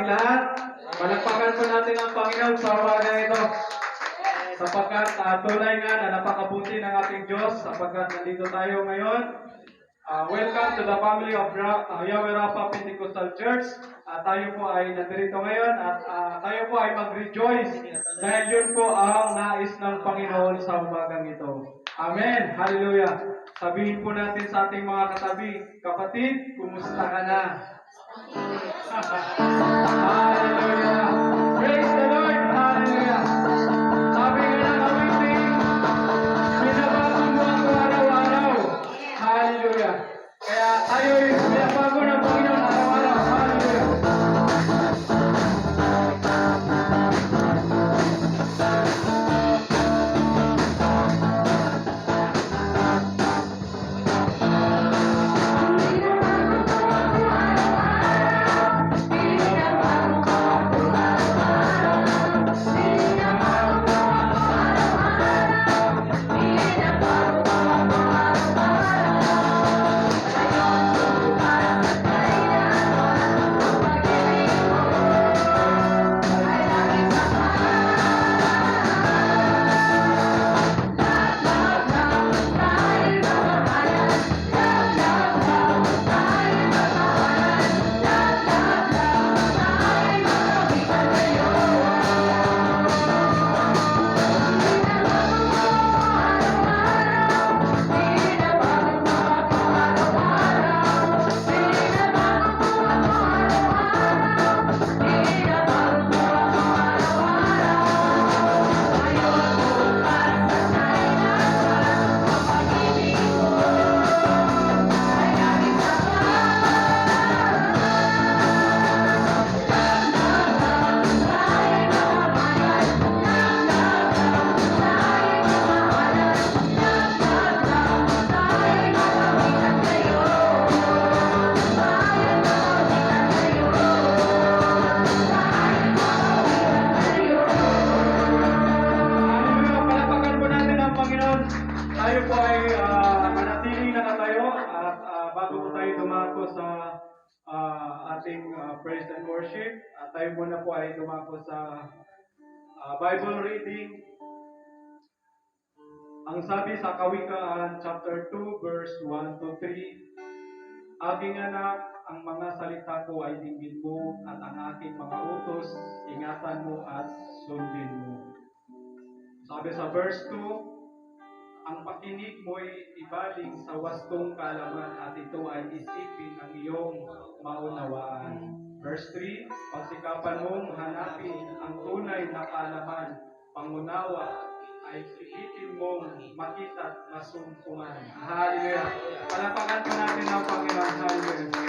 ating lahat. Palakpakan po natin ang Panginoon sa umaga ito. Sapagkat tunay nga na napakabuti ng ating Diyos sapagkat nandito tayo ngayon. Welcome to the family of Yahweh Rapha Pentecostal Church. Tayo po ay nandito ngayon at tayo po ay mag-rejoice dahil yun po ang nais ng Panginoon sa umagang ito. Amen. Hallelujah. Sabihin po natin sa ating mga katabi, kapatid, kumusta ka na? Hallelujah. Praise the Lord. Hallelujah. Sabi nga ng awiting, binabago mo ako araw-araw. Hallelujah. Kaya tayo'y binabago ng Panginoon araw-araw. Hallelujah. Tayo po ay manatiling nakatayo at bago po tayo dumako sa ating praise and worship, tayo muna po ay dumako sa Bible reading. Ang sabi sa Kawikaan chapter 2 verse 1 to 3, Aking anak, ang mga salita ko ay dinggin mo at ang aking mga utos ingatan mo at sundin mo. Sabi sa verse 2, ang pakinig mo'y ibaling sa wastong kaalaman at ito ay isipin ng iyong maunawaan. Verse 3, pagsikapan mong hanapin ang tunay na kaalaman, pangunawa ay pilitin mong makita at masumpungan. Hallelujah! Palapakan po natin ang Panginoon. Hallelujah!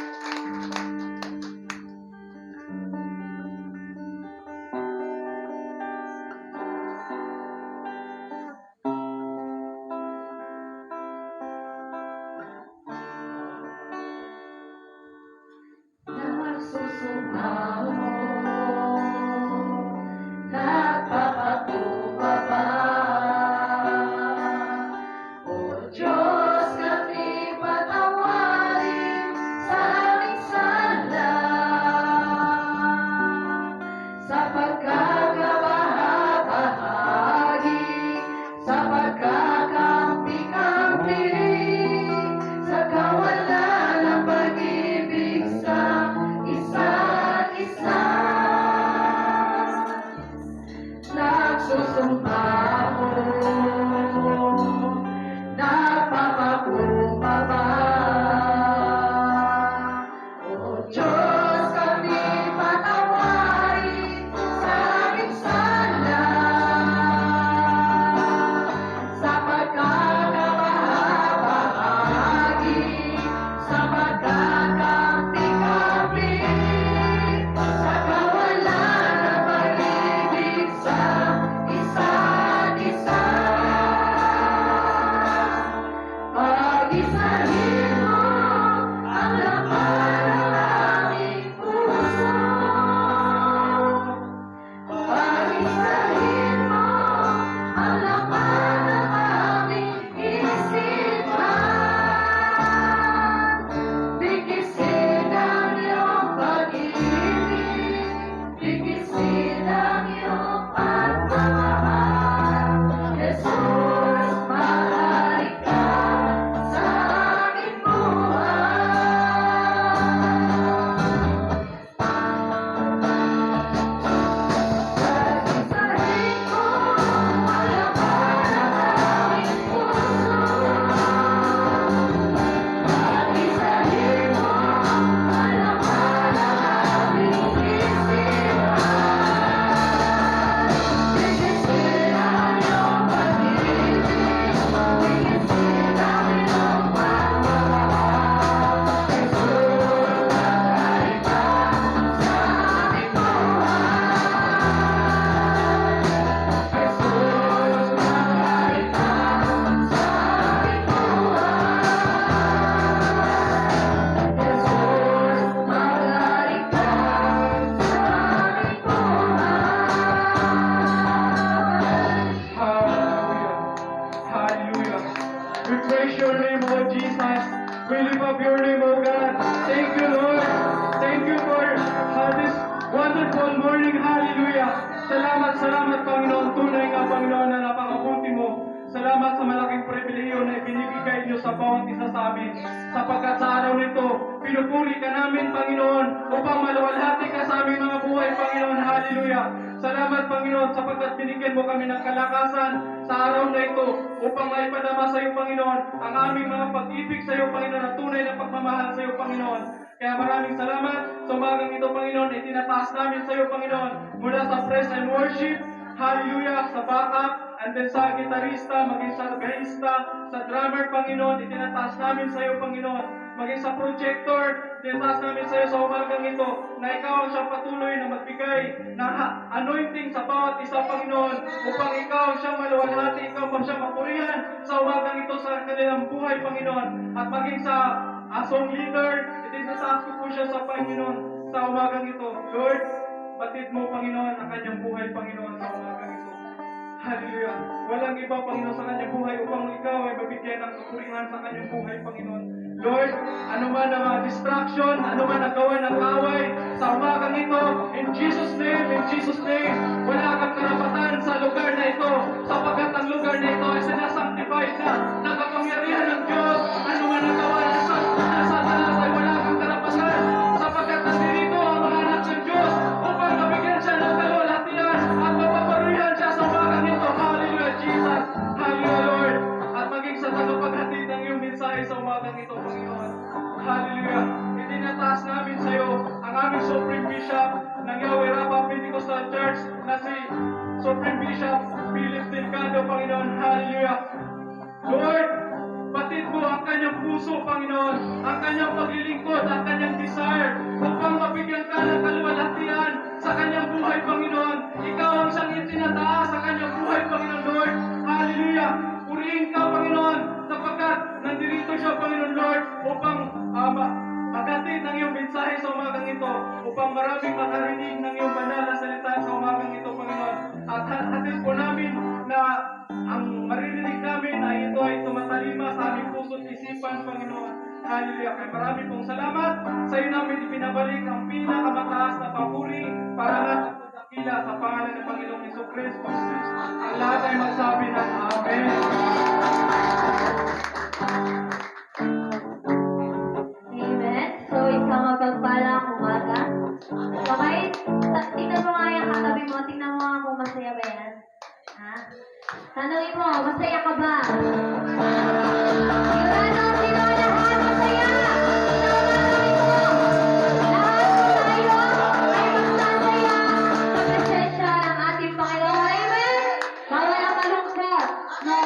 Diyos, kami patawarin sa aming Salamat, salamat, Panginoon. Tunay nga, Panginoon, na napakabuti mo. Salamat sa malaking pribilehiyo na ibinibigay niyo sa bawat isa sa amin. Sapagkat sa araw nito, pinupuri ka namin, Panginoon, upang maluwalhati ka sa aming mga buhay, Panginoon. Hallelujah. Salamat, Panginoon, sapagkat binigyan mo kami ng kalakasan sa araw na ito upang maipadama sa iyo, Panginoon, ang aming mga pag-ibig sa iyo, Panginoon, at tunay na pagmamahal sa iyo, Panginoon. Kaya maraming salamat sa umagang ito, Panginoon. Itinataas namin sa iyo, Panginoon, mula sa praise and worship, hallelujah, sa backup, and then sa gitarista, maging sa bahista, sa drummer, Panginoon, itinataas namin sa iyo, Panginoon. Maging sa projector, itinataas namin sa iyo sa umagang ito, na ikaw ang siyang patuloy na magbigay ng anointing sa bawat isa, Panginoon, upang ikaw ang siyang maluwalhati, ikaw ang siyang mapurihan sa umagang ito sa kanilang buhay, Panginoon. At maging sa song leader, itinataas ko po siya sa Panginoon sa umagang ito. Lord, batid mo, Panginoon, ang kanyang buhay, Panginoon, sa umagang ito. Hallelujah. Walang iba, Panginoon, sa kanyang buhay upang ikaw ay mabigyan ng kapurihan sa kanyang buhay, Panginoon. Lord, ano man ang mga distraction, ano man ang gawa ng away sa umagang ito, in Jesus' name, wala kang karapatan sa lugar na ito, sapagkat ang lugar na ito ay sinasanctified na ng kapangyarihan ng Diyos. Ano man ang gawa ng Satanas ay wala kang karapatan, sapagkat nandito ang mga anak ng Diyos upang mabigyan siya ng kalulatian at mapaparihan siya sa umagang ito. Hallelujah, Jesus. Hallelujah, Lord. At maging sa tagapaghatid ng iyong mensahe sa umagang ito, Panginoon. Hallelujah. Itinataas namin sa iyo ang aming Supreme Bishop ng Yahweh Rapha Pentecostal Church na si Supreme Bishop Philip Delgado, Panginoon. Hallelujah. Lord, batid mo ang kanyang puso, Panginoon, ang kanyang paglilingkod, ang kanyang desire, upang mabigyan ka ng kaluwalhatian sa kanyang buhay, Panginoon. Ikaw ang siyang itinataas sa kanyang buhay, Panginoon, Lord. Hallelujah. Purihin ka, Panginoon, sapagkat nandirito siya, Panginoon, Lord, upang maghatid ng iyong mensahe sa umagang ito, upang maraming makarinig ng iyong banal na salita sa umagang ito, Panginoon. At hatid po namin na ang maririnig namin ay ito ay tumatalima sa aming puso't isipan, Panginoon. Hallelujah. Kaya marami pong salamat. Sa iyo namin ipinabalik ang pinakamataas na papuri, parangal at pagdakila sa pangalan ng Panginoong Jesucristo. Ang lahat ay magsabi ng Amen. Amen. So, isang mapagpalang umaga. Okay? Tingnan mo nga yung katabi mo. Tingnan mo nga kung masaya ba yan. Ha? Tanungin mo, masaya ka ba? Sigurado, sino lahat masaya? Tanungin mo. Lahat tayo ay magsasaya sa presensya ng ating Panginoon. Amen? Bawal ang malungkot. No,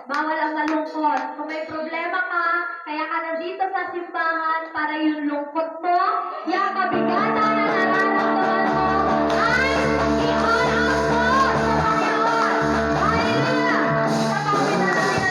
bawal ang malungkot. Kung may problema ka, kaya ka nandito sa simbahan para yung lungkot mo, yung kabigatan na nararamdaman mo, ay i-on out mo sa Panginoon. Hallelujah! Sa Panginoon.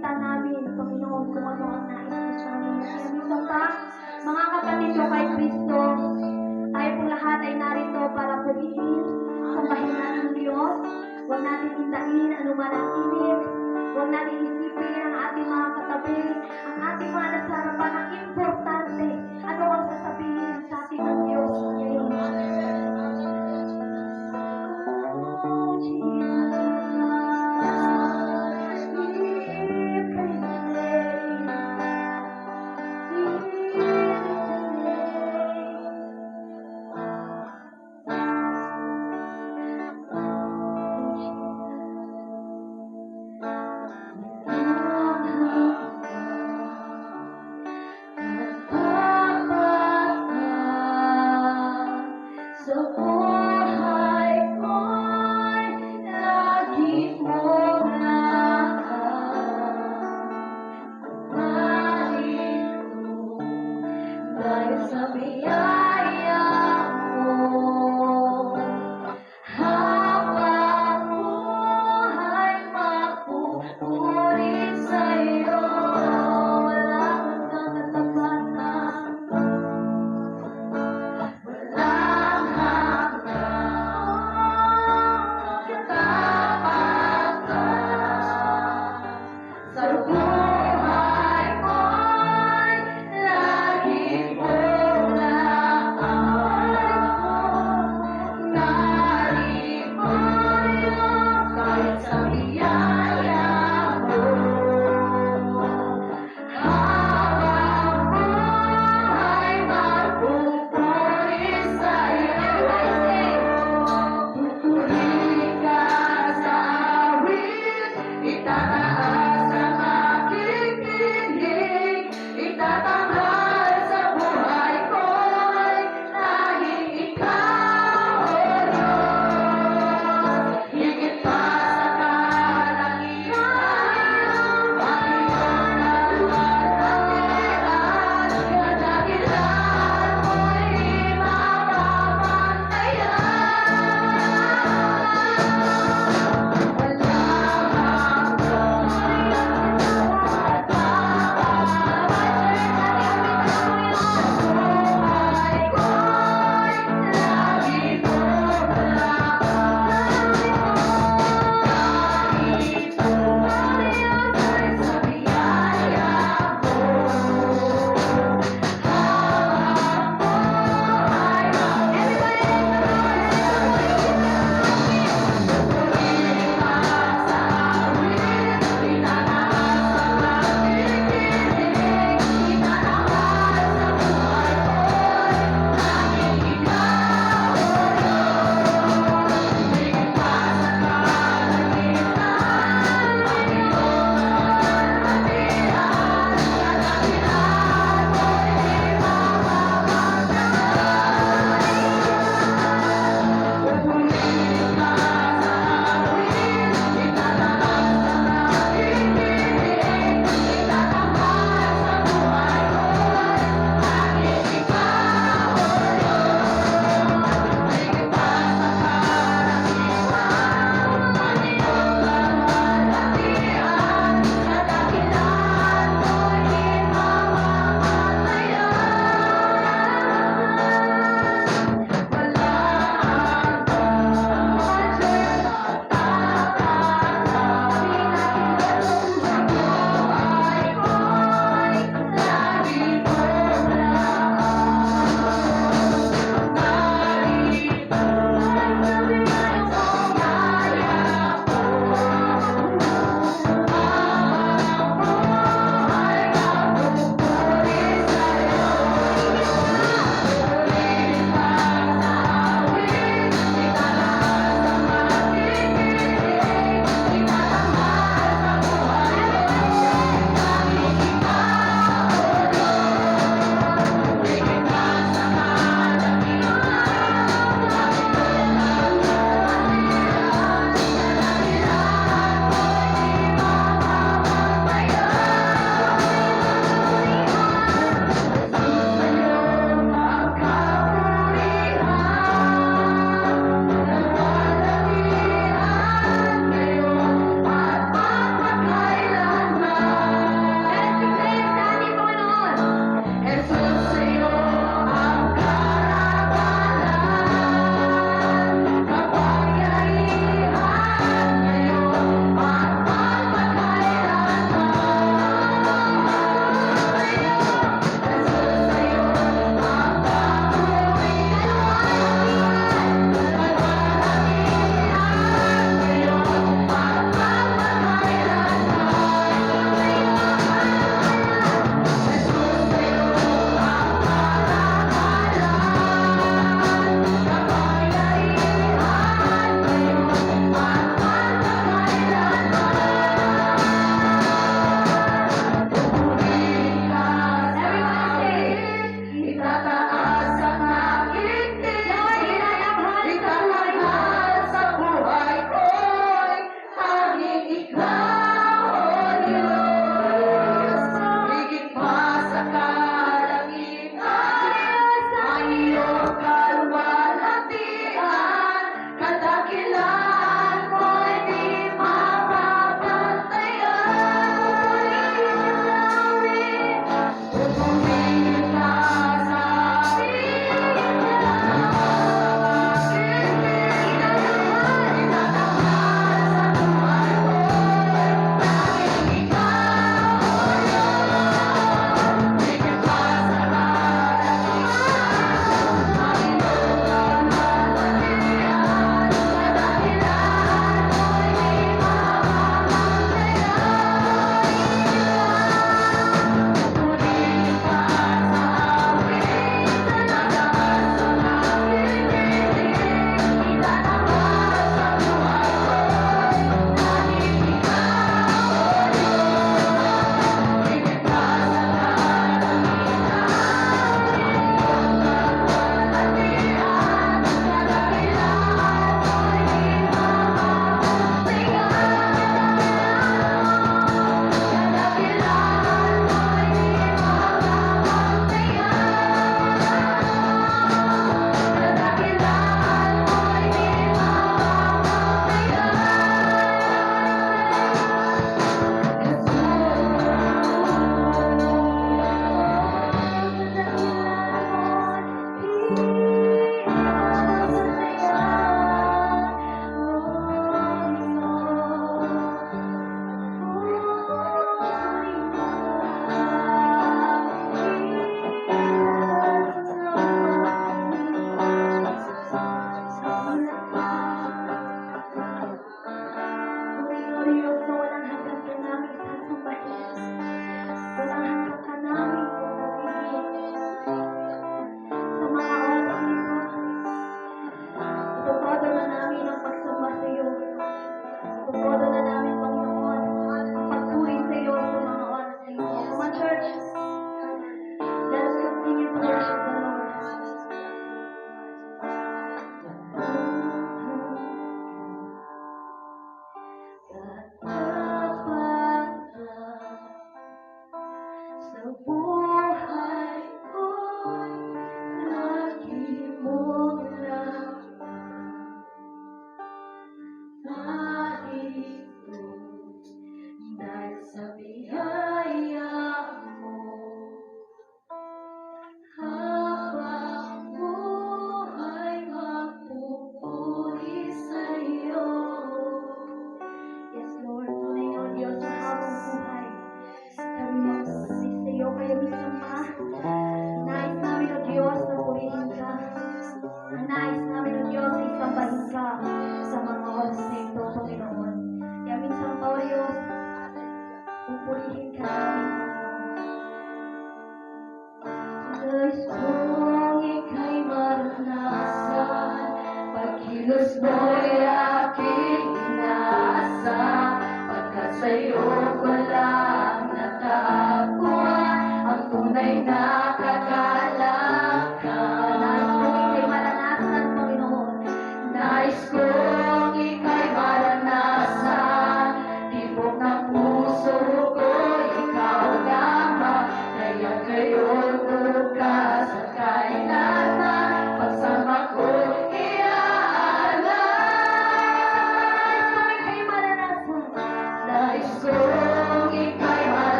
salita namin, Panginoon, kung ano ang nais mo sa amin. Kaya minsan pa, mga kapatid ko kay Kristo, tayo pong lahat ay narito para purihin, sambahin natin ang Diyos. Huwag natin hindahin anuman ang init. Huwag natin isipin ang ating mga katabi, ang ating mga nasa harapan. Ang importante, ano ang sasabihin sa ating ng Diyos ngayon. Oh, Jesus, we praise your name. We praise your name.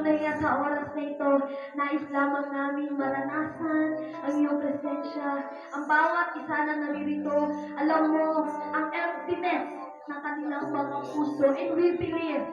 tunay nga sa oras na ito, nais lamang namin maranasan ang iyong presensya. Ang bawat isa na naririto, alam mo, ang emptiness ng kanilang mga puso. And we believe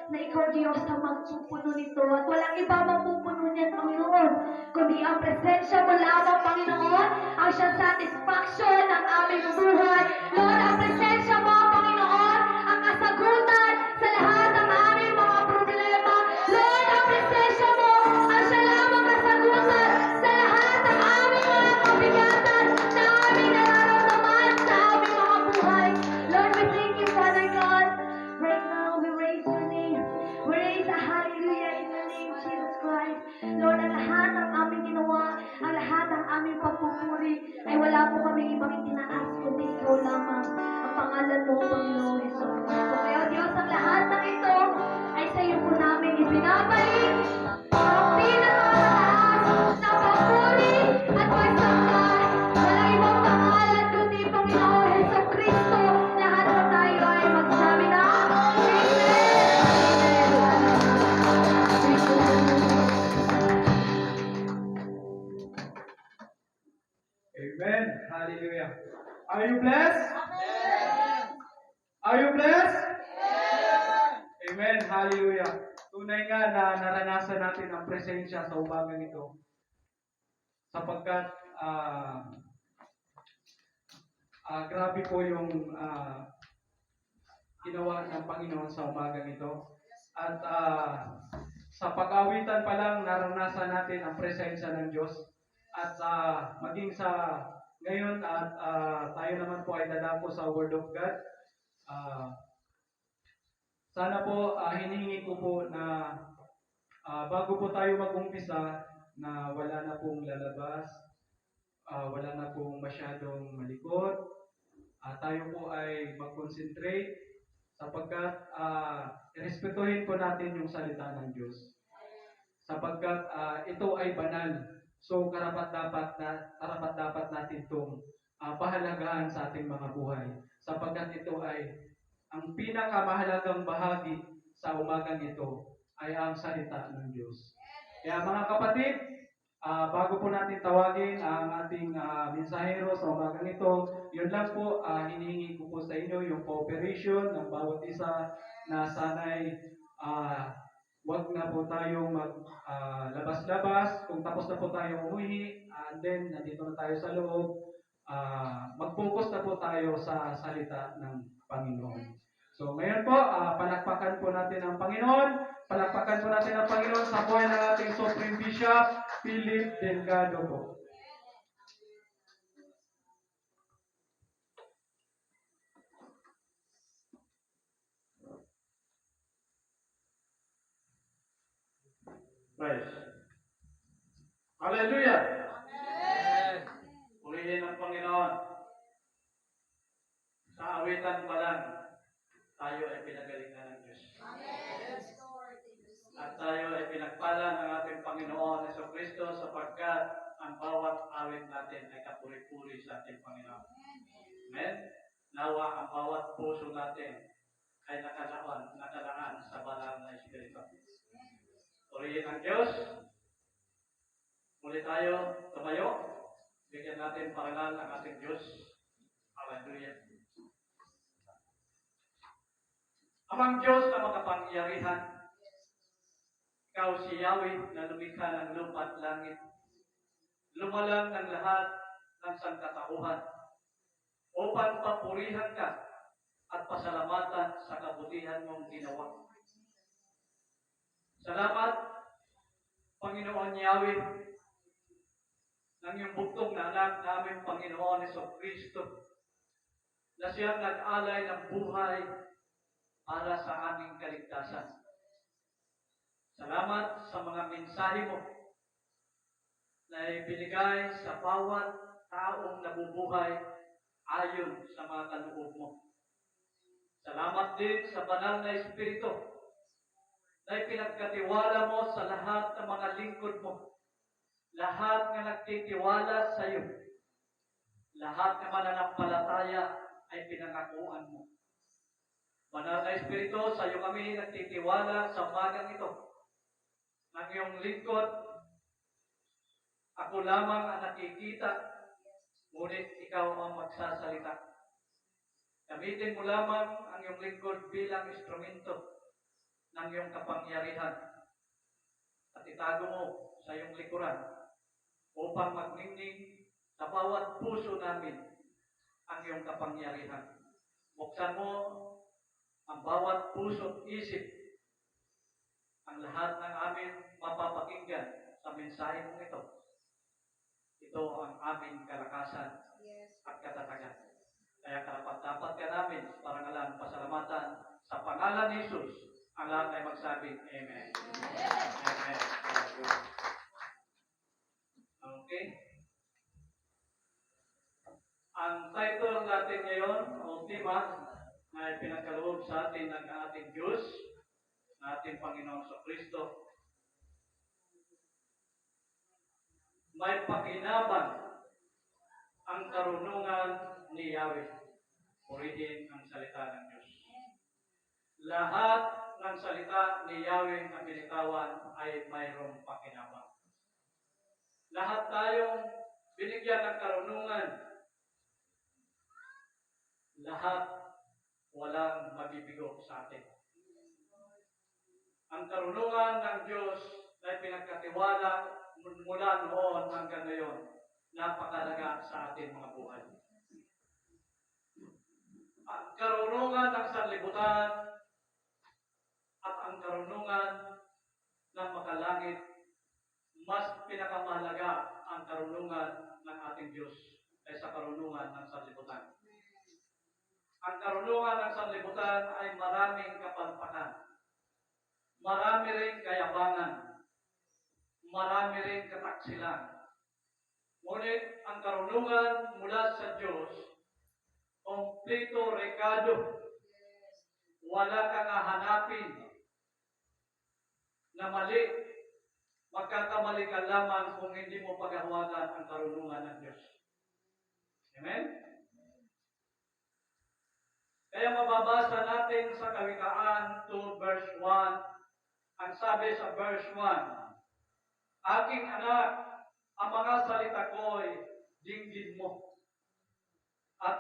na ikaw, Diyos, ang magpupuno nito. At walang iba mapupuno niyan, Panginoon, kundi ang presensya mo lamang, Panginoon, ang siyang satisfaction ng aming buhay. Lord, ang presensya mo, Panginoon, ang kasagutan sa lahat ng aming mga problema. Lord, ang presensya mo, ang siya lamang kasagutan sa lahat ng aming mga kabigatan na aming nararamdaman sa aming mga buhay. Lord, we thank you, Father God. Right now, we raise your name. We raise a hallelujah in the name of Jesus Christ. Lord, ang lahat ng aming ginawa, ang lahat ng aming pagpupuri, ay wala po kami ibang itinaas, kundi ikaw lamang. Ang pangalan mo, Panginoon Jesus. So, kaya Diyos, ang lahat ng ito ay sa iyo po namin ibinabalik. Ang pinakamataas na papuri at pagsambah. Walang ibang pangalan kundi Panginoon Jesus Kristo. Lahat po tayo ay magsabi na Amen. Hallelujah. Are you blessed? Are you blessed? Amen. Hallelujah. Tunay nga na naranasan natin ang presensya sa umagang ito. Sapagkat grabe po yung ginawa ng Panginoon sa umagang ito. At sa pag-awitan pa lang, naranasan natin ang presensya ng Diyos. At maging sa ngayon at tayo naman po ay dadako sa Word of God. Sana po hinihingi ko po na bago po tayo mag-umpisa na wala na pong lalabas, wala na pong masyadong malikot. Tayo po ay mag-concentrate sapagkat respetuhin po natin yung salita ng Diyos. Sapagkat ito ay banal. So karapat-dapat natin itong pahalagahan sa ating mga buhay. Sapagkat ito ay ang pinakamahalagang bahagi sa umagang ito ay ang salita ng Diyos. Kaya mga kapatid, bago po natin tawagin ang ating mensahero sa umagang ito, yun lang po, hinihingi ko po sa inyo yung cooperation ng bawat isa na sana'y wag na po tayong labas-labas. Kung tapos na po tayong umuwi, and then nandito na tayo sa loob, mag-focus na po tayo sa salita ng Panginoon. So ngayon po, palakpakan po natin ang Panginoon. Palakpakan po natin ang Panginoon sa buhay ng ating Supreme Bishop, Philip Delgado po. Praise. Hallelujah! Amen! Purihin ang Panginoon. Sa awitan pa lang, tayo ay pinagalingan ng Diyos. Amen! At tayo ay pinagpala ng ating Panginoon Hesus Kristo sapagkat ang bawat awit natin ay kapuri-puri sa ating Panginoon. Amen? Nawa ang bawat puso natin ay nakalaan sa banal na Espiritu. Purihin ang Diyos. Muli tayo tumayo. Bigyan natin parangal ang ating Diyos. Hallelujah. Amang Diyos na makapangyarihan, Ikaw si Yahweh na lumikha ng lupa at langit. Lumalang ng lahat ng sangkatauhan upang papurihan ka at pasalamatan sa kabutihan mong ginawa. Salamat, Panginoon Yahweh, ng iyong bugtong na anak namin, Panginoon Hesus Kristo, na siyang nag-alay ng buhay para sa aming kaligtasan. Salamat sa mga mensahe mo na ibinigay sa bawat taong nabubuhay ayon sa mga kaloob mo. Salamat din sa banal na Espiritu na ipinagkatiwala mo sa lahat ng mga lingkod mo. Lahat na nagtitiwala sa iyo. Lahat na mananampalataya ay pinangakuan mo. Banal na Espiritu, sa iyo kami nagtitiwala sa umagang ito. iyong lingkod. Ako lamang ang nakikita, ngunit ikaw ang magsasalita. Gamitin mo lamang ang iyong lingkod bilang instrumento ng iyong kapangyarihan at itago mo sa iyong likuran upang magningning sa bawat puso namin ang iyong kapangyarihan. Buksan mo ang bawat puso at isip, ang lahat ng amin mapapakinggan sa mensahe mong ito. Ito ang aming kalakasan at katatagan. Kaya karapat-dapat ka namin parangalan, pasalamatan sa pangalan ni Jesus. Ang lahat ay magsabing Amen. Amen. Okay? Ang title natin ngayon, o tema, ay pinagkaloob sa atin ng ating Diyos, ng ating Panginoon sa Kristo. May pakinabang ang karunungan ni Yahweh. Purihin ang salita ng Diyos. Lahat ng salita ni Yahweh na binitawan ay mayroong pakinabang. Lahat tayong binigyan ng karunungan. Lahat walang mabibigo sa atin. Ang karunungan ng Diyos ay pinagkatiwala mula noon hanggang ngayon. Napakalaga sa ating mga buhay. Ang karunungan ng sanlibutan at ang karunungan ng makalangit, mas pinakamahalaga ang karunungan ng ating Diyos kaysa karunungan ng sanlibutan. Ang karunungan ng sanlibutan ay maraming kapalpakan, marami ring kayabangan, marami ring kataksilan. Ngunit ang karunungan mula sa Diyos, kompleto rekado. Wala kang hahanapin na mali. Magkakamali ka lamang kung hindi mo paghahawakan ang karunungan ng Diyos. Amen? Kaya mababasa natin sa Kawikaan 2 verse 1, ang sabi sa verse 1, Aking anak, ang mga salita ko'y dinggin mo. At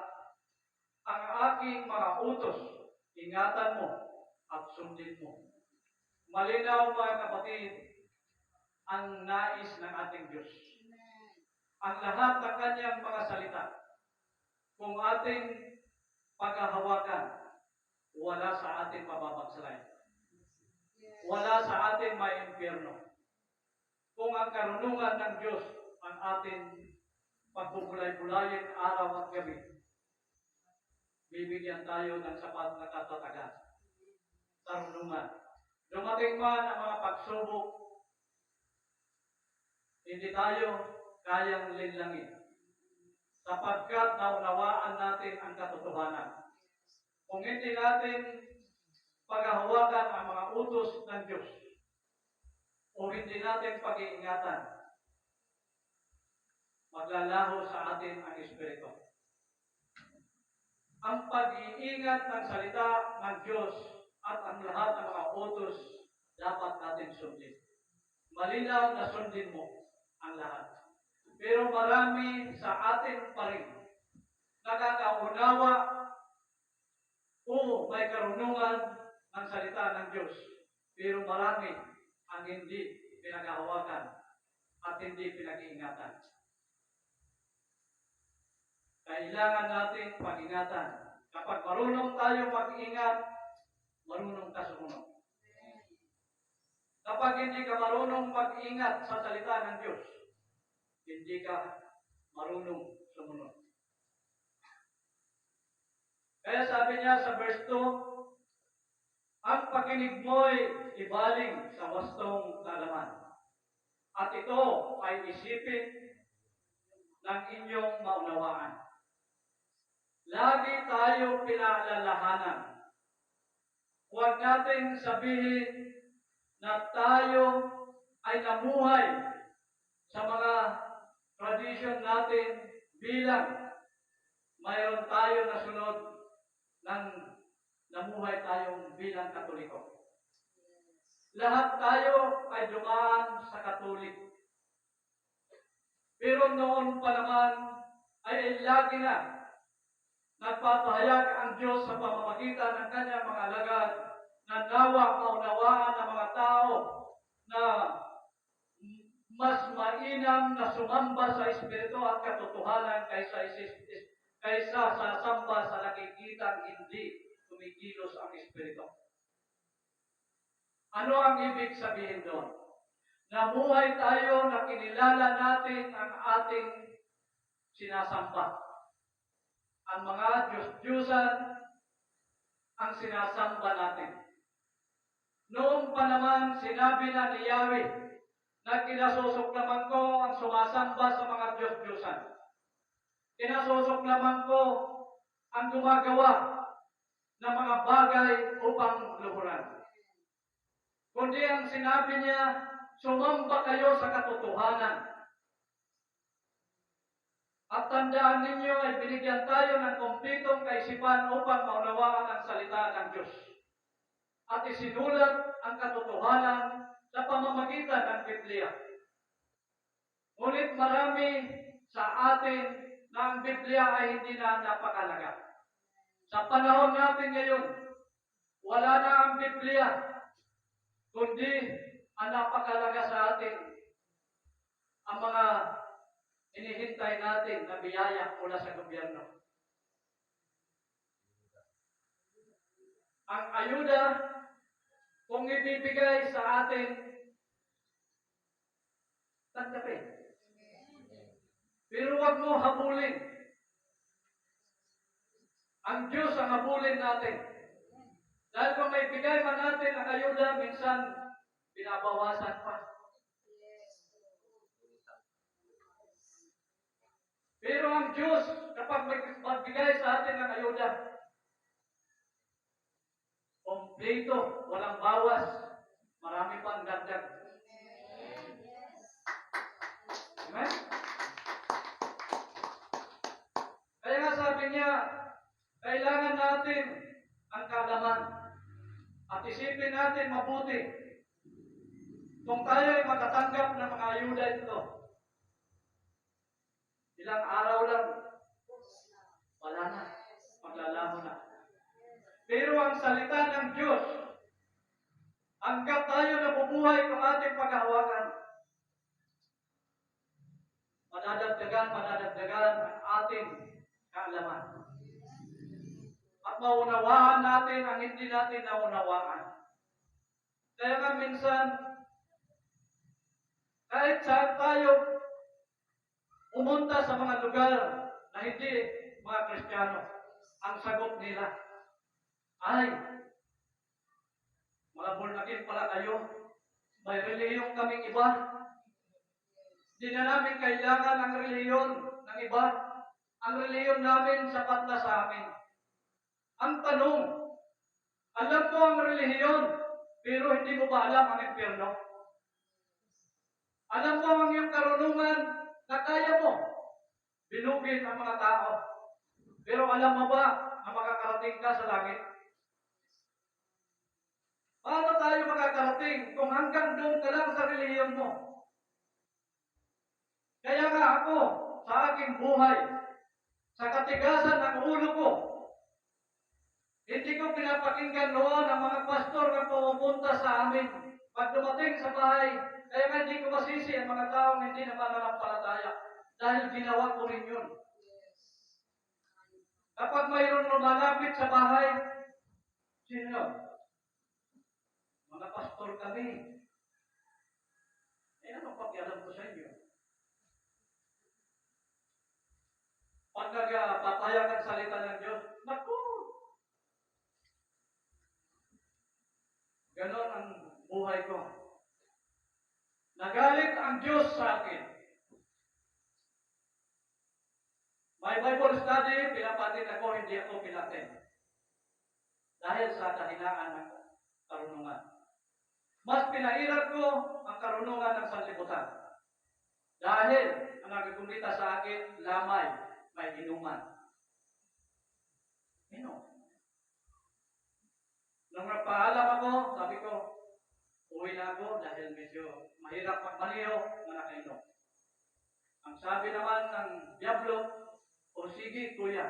ang aking mga utos, ingatan mo at sundin mo. Malinaw mga kapatid, ang nais ng ating Diyos. Ang lahat ng kanyang mga salita, kung ating paghahawakan, wala sa ating pababagsalay. Wala sa ating may impyerno. Kung ang karunungan ng Diyos ang ating pagbubulay-bulayin araw at gabi, bibigyan tayo ng sapat na katatagan. Karunungan. Dumating man ang mga pagsubok, hindi tayo kayang linlangin sapagkat naunawaan natin ang katotohanan. Kung hindi natin paghahawakan ang mga utos ng Diyos, o hindi natin pag-iingatan, maglalaho sa atin ang Espiritu. Ang pag-iingat ng salita ng Diyos at ang lahat ng mga utos dapat natin sundin. Malinaw na sundin mo ang lahat. Pero marami sa atin pa rin nakakaunawa o may karunungan ng salita ng Diyos. Pero marami ang hindi pinaghahawakan at hindi pinag-iingatan. Kailangan natin pag-ingatan. Kapag marunong tayo mag-ingat, marunong ka sumunod. Kapag hindi ka marunong mag-ingat sa salita ng Diyos, hindi ka marunong sumunod. Kaya sabi niya sa verse 2, ang pakinig mo'y ibaling sa wastong kaalaman. At ito ay isipin ng inyong maunawaan. Lagi tayo pinaalalahanan. Huwag natin sabihin na tayo ay namuhay sa mga tradisyon natin bilang mayroon tayo na sunod ng namuhay tayong bilang Katoliko. Lahat tayo ay dumaan sa Katolik. Pero noon pa naman ay lagi na nagpapahayag ang Diyos sa pamamagitan ng kanyang mga alagad na nawa maunawaan ng mga tao na mas mainam na sumamba sa Espiritu at katotohanan kaysa sa samba sa nakikitang hindi kumikilos ang Espiritu. Ano ang ibig sabihin doon? Namuhay tayo na kinilala natin ang ating sinasamba. Ang mga Diyos-Diyusan ang sinasamba natin. Noong pa naman sinabi na ni Yahweh na kinasusuklaman ko ang sumasamba sa mga Diyos-Diyusan. Kinasusuklaman ko ang gumagawa ng mga bagay upang luhuran. Kundi ang sinabi niya, sumamba kayo sa katotohanan. At tandaan ninyo ay binigyan tayo ng kumpletong kaisipan upang maunawaan ang salita ng Diyos. At isinulat ang katotohanan sa pamamagitan ng Biblia. Ngunit marami sa atin na ang Biblia ay hindi na napakalaga. Sa panahon natin ngayon, wala na ang Biblia, kundi ang napakalaga sa atin ang mga inihintay natin na biyaya mula sa gobyerno. Ang ayuda, kung ibibigay sa atin, tanggapin. Pero huwag mo habulin. Ang Diyos ang habulin natin. Dahil kung may bigay man natin ang ayuda, minsan binabawasan pa. Pero ang Diyos, kapag magbigay sa atin ng ayuda, kompleto, walang bawas, marami pang dagdag. Amen? Kaya nga sabi niya, kailangan natin ang kaalaman at isipin natin mabuti kung tayo ay makatanggap ng mga ayuda ito. Ilang araw lang, wala na, maglalaho na. Pero ang salita ng Diyos, hanggat tayo nabubuhay ng ating paghahawakan, madadagdagan ang ating kaalaman. At maunawaan natin ang hindi natin naunawaan. Kaya nga minsan, kahit saan tayo pumunta sa mga lugar na hindi mga Kristiyano, ang sagot nila ay, mga born again pala kayo, may relihiyong kaming iba. Hindi na namin kailangan ang relihiyon ng iba. Ang relihiyon namin sapat na sa amin. Ang tanong, alam mo ang relihiyon, pero hindi mo ba alam ang impyerno? Alam mo ang iyong karunungan na kaya mo bilugin ang mga tao. Pero alam mo ba na makakarating ka sa langit? Paano tayo makakarating kung hanggang doon ka lang sa relihiyon mo? Kaya nga ako, sa aking buhay, sa katigasan ng ulo ko, hindi ko pinapakinggan noon ang mga pastor na pumupunta sa amin. Pag dumating sa bahay, kaya nga hindi ko masisi ang mga taong hindi na mananampalataya dahil ginawa ko rin yun. Kapag mayroon lumalapit sa bahay, sino yun? Mga pastor kami. Anong pakialam ko sa inyo? Pag nagpapahayag ang salita ng Diyos, naku! Ganon ang buhay ko. Nagalit ang Diyos sa akin. May Bible study, pinapatin ako, hindi ako pinatin. Dahil sa kahinaan ng karunungan. Mas pinairal ko ang karunungan ng sanlibutan. Dahil ang nagkukumita sa akin, lamay, may inuman. Nung nagpaalam ako, sabi ko, Uwi na ako dahil medyo mahirap magmaneho na nakainom. Ang sabi naman ng Diablo, o sige kuya,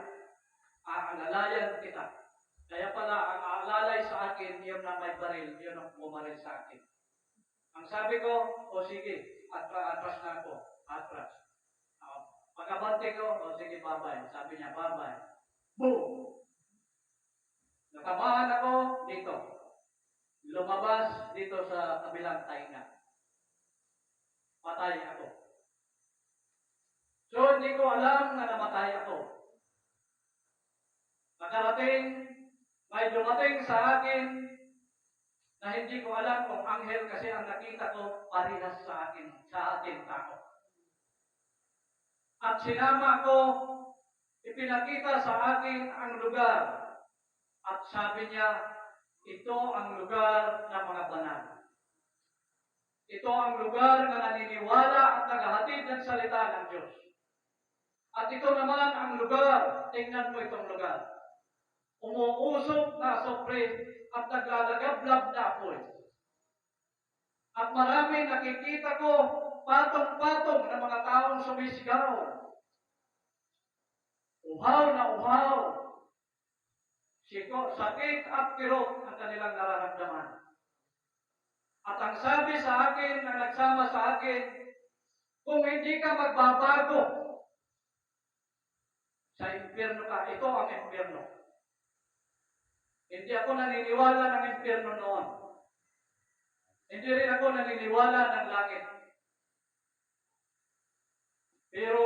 aalalayan kita. Kaya pala, ang aalalay sa akin, yun na may baril, yun ang bumaril sa akin. Ang sabi ko, o sige, atras na ako, atras. Pagkabante ko, o sige, babay. Sabi niya, babay. Boom! Natamaan ako dito. Lumabas dito sa kabilang tainga. Patay ako. So, hindi ko alam na namatay ako. Nakarating, may dumating sa akin na hindi ko alam kung anghel kasi ang nakita ko parehas sa ating tao. At sinama ko, ipinakita sa akin ang lugar. At sabi niya, ito ang lugar ng mga banal. Ito ang lugar na naniniwala at naghahatid ng salita ng Diyos. At ito naman ang lugar, tingnan mo itong lugar. Umuusok na sopre at naglalagablab na apoy. At marami nakikita ko patong-patong ng mga taong sumisigaw. Uhaw na uhaw. Sakit at kirot ang kanilang nararamdaman. At ang sabi sa akin, na nagsama sa akin, kung hindi ka magbabago, sa impyerno ka, ito ang impyerno. Hindi ako naniniwala ng impyerno noon. Hindi rin ako naniniwala ng langit. Pero,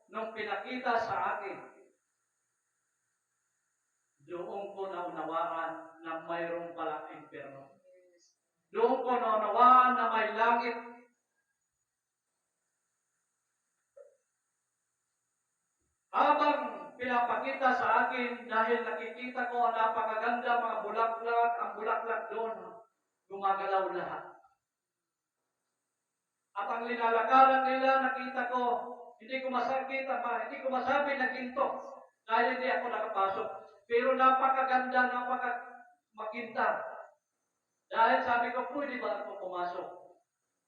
nung pinakita sa akin, doon ko naunawaan na mayroong pala impyerno. Doon ko naunawaan na may langit. Habang pinapakita sa akin, dahil nakikita ko ang napakaganda mga bulaklak, ang bulaklak doon, gumagalaw lahat. At ang linalakaran nila, nakita ko, hindi ko masabi na ginto, dahil hindi ako nakapasok. Pero napakaganda, napakamakinta. Dahil sabi ko, pwede ba ako pumasok?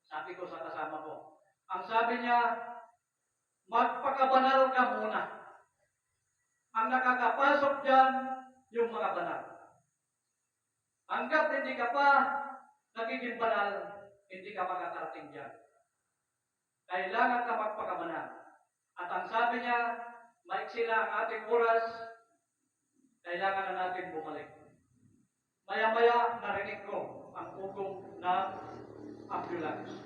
Sabi ko sa kasama ko. Ang sabi niya, magpakabanal ka muna. Ang nakakapasok dyan, yung mga banal. Hanggat hindi ka pa nagiging banal, hindi ka makakarating dyan. Kailangan ka magpakabanal. At ang sabi niya, maiksi na ang ating oras, kailangan na natin bumalik. Maya-maya, narinig ko ang ugong ng ambulance.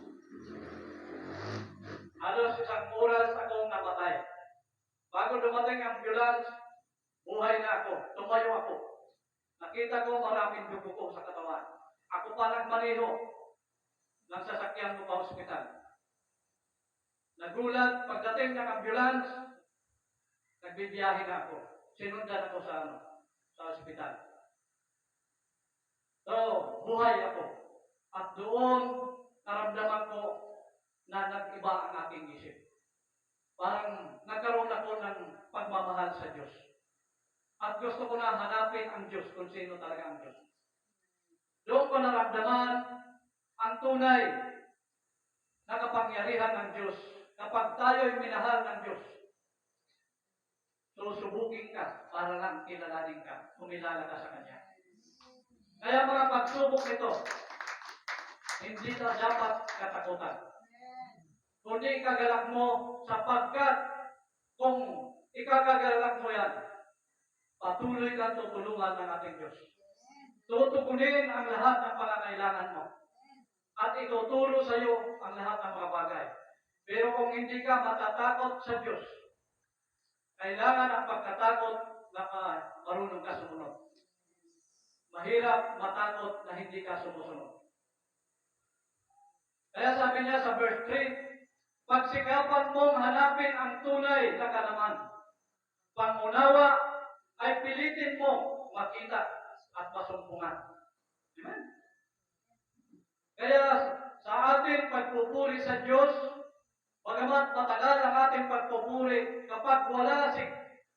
Halos isang oras akong namatay. Bago dumating ang ambulance, buhay na ako, tumayo ako. Nakita ko maraming dugo ko sa katawan. Ako pa nagmaneho ng sasakyan ko pa ospital. Nagulat, pagdating ng ambulance, nagbibiyahe na ako. Sinundan ako sa ospital. So, buhay ako. At doon, naramdaman ko na nag-iba ang aking isip. Parang nagkaroon ako ng pagmamahal sa Diyos. At gusto ko na hanapin ang Diyos kung sino talaga ang Diyos. Doon ko naramdaman ang tunay na kapangyarihan ng Diyos kapag tayo'y minahal ng Diyos. Susubukin ka para lang kilalanin ka, kumilala ka sa Kanya. Kaya mga pagsubok nito, hindi na dapat katakutan. Kundi ikagalak mo sapagkat kung ikagagalak mo yan, patuloy kang tutulungan ng ating Diyos. Tutugunin ang lahat ng pangangailangan mo. At ituturo sa iyo ang lahat ng mga bagay. Pero kung hindi ka matatakot sa Diyos, kailangan ang pagkatakot na marunong ka sumunod. Mahirap matakot na hindi ka sumusunod. Kaya sabi niya sa verse 3, pagsikapan mong hanapin ang tunay na kalaman. Pangunawa ay pilitin mo makita at masumpungan. Amen? Kaya sa ating pagpupuri sa Diyos, bagamat matagal ang ating pagpupuri, kapag wala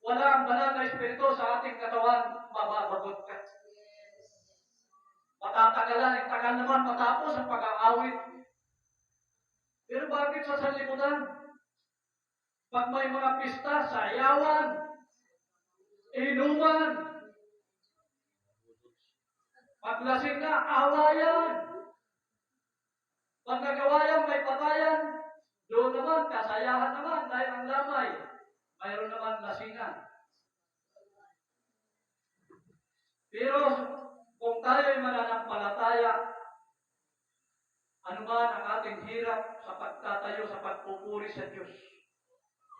ang banal na espiritu sa ating katawan, mababagot ka. Matatagalan, tagal naman matapos ang pag-aawit. Pero bakit sa sanlibutan? Pag may mga pista, sayawan, inuman, paglasing na, awayan. Pag nagawayan, may patayan. Doon naman, kasayahan naman dahil ang lamay. Mayroon naman lasingan. Pero kung tayo'y mananampalataya, ano man ang ating hirap sa pagtatayo sa pagpupuri sa Diyos.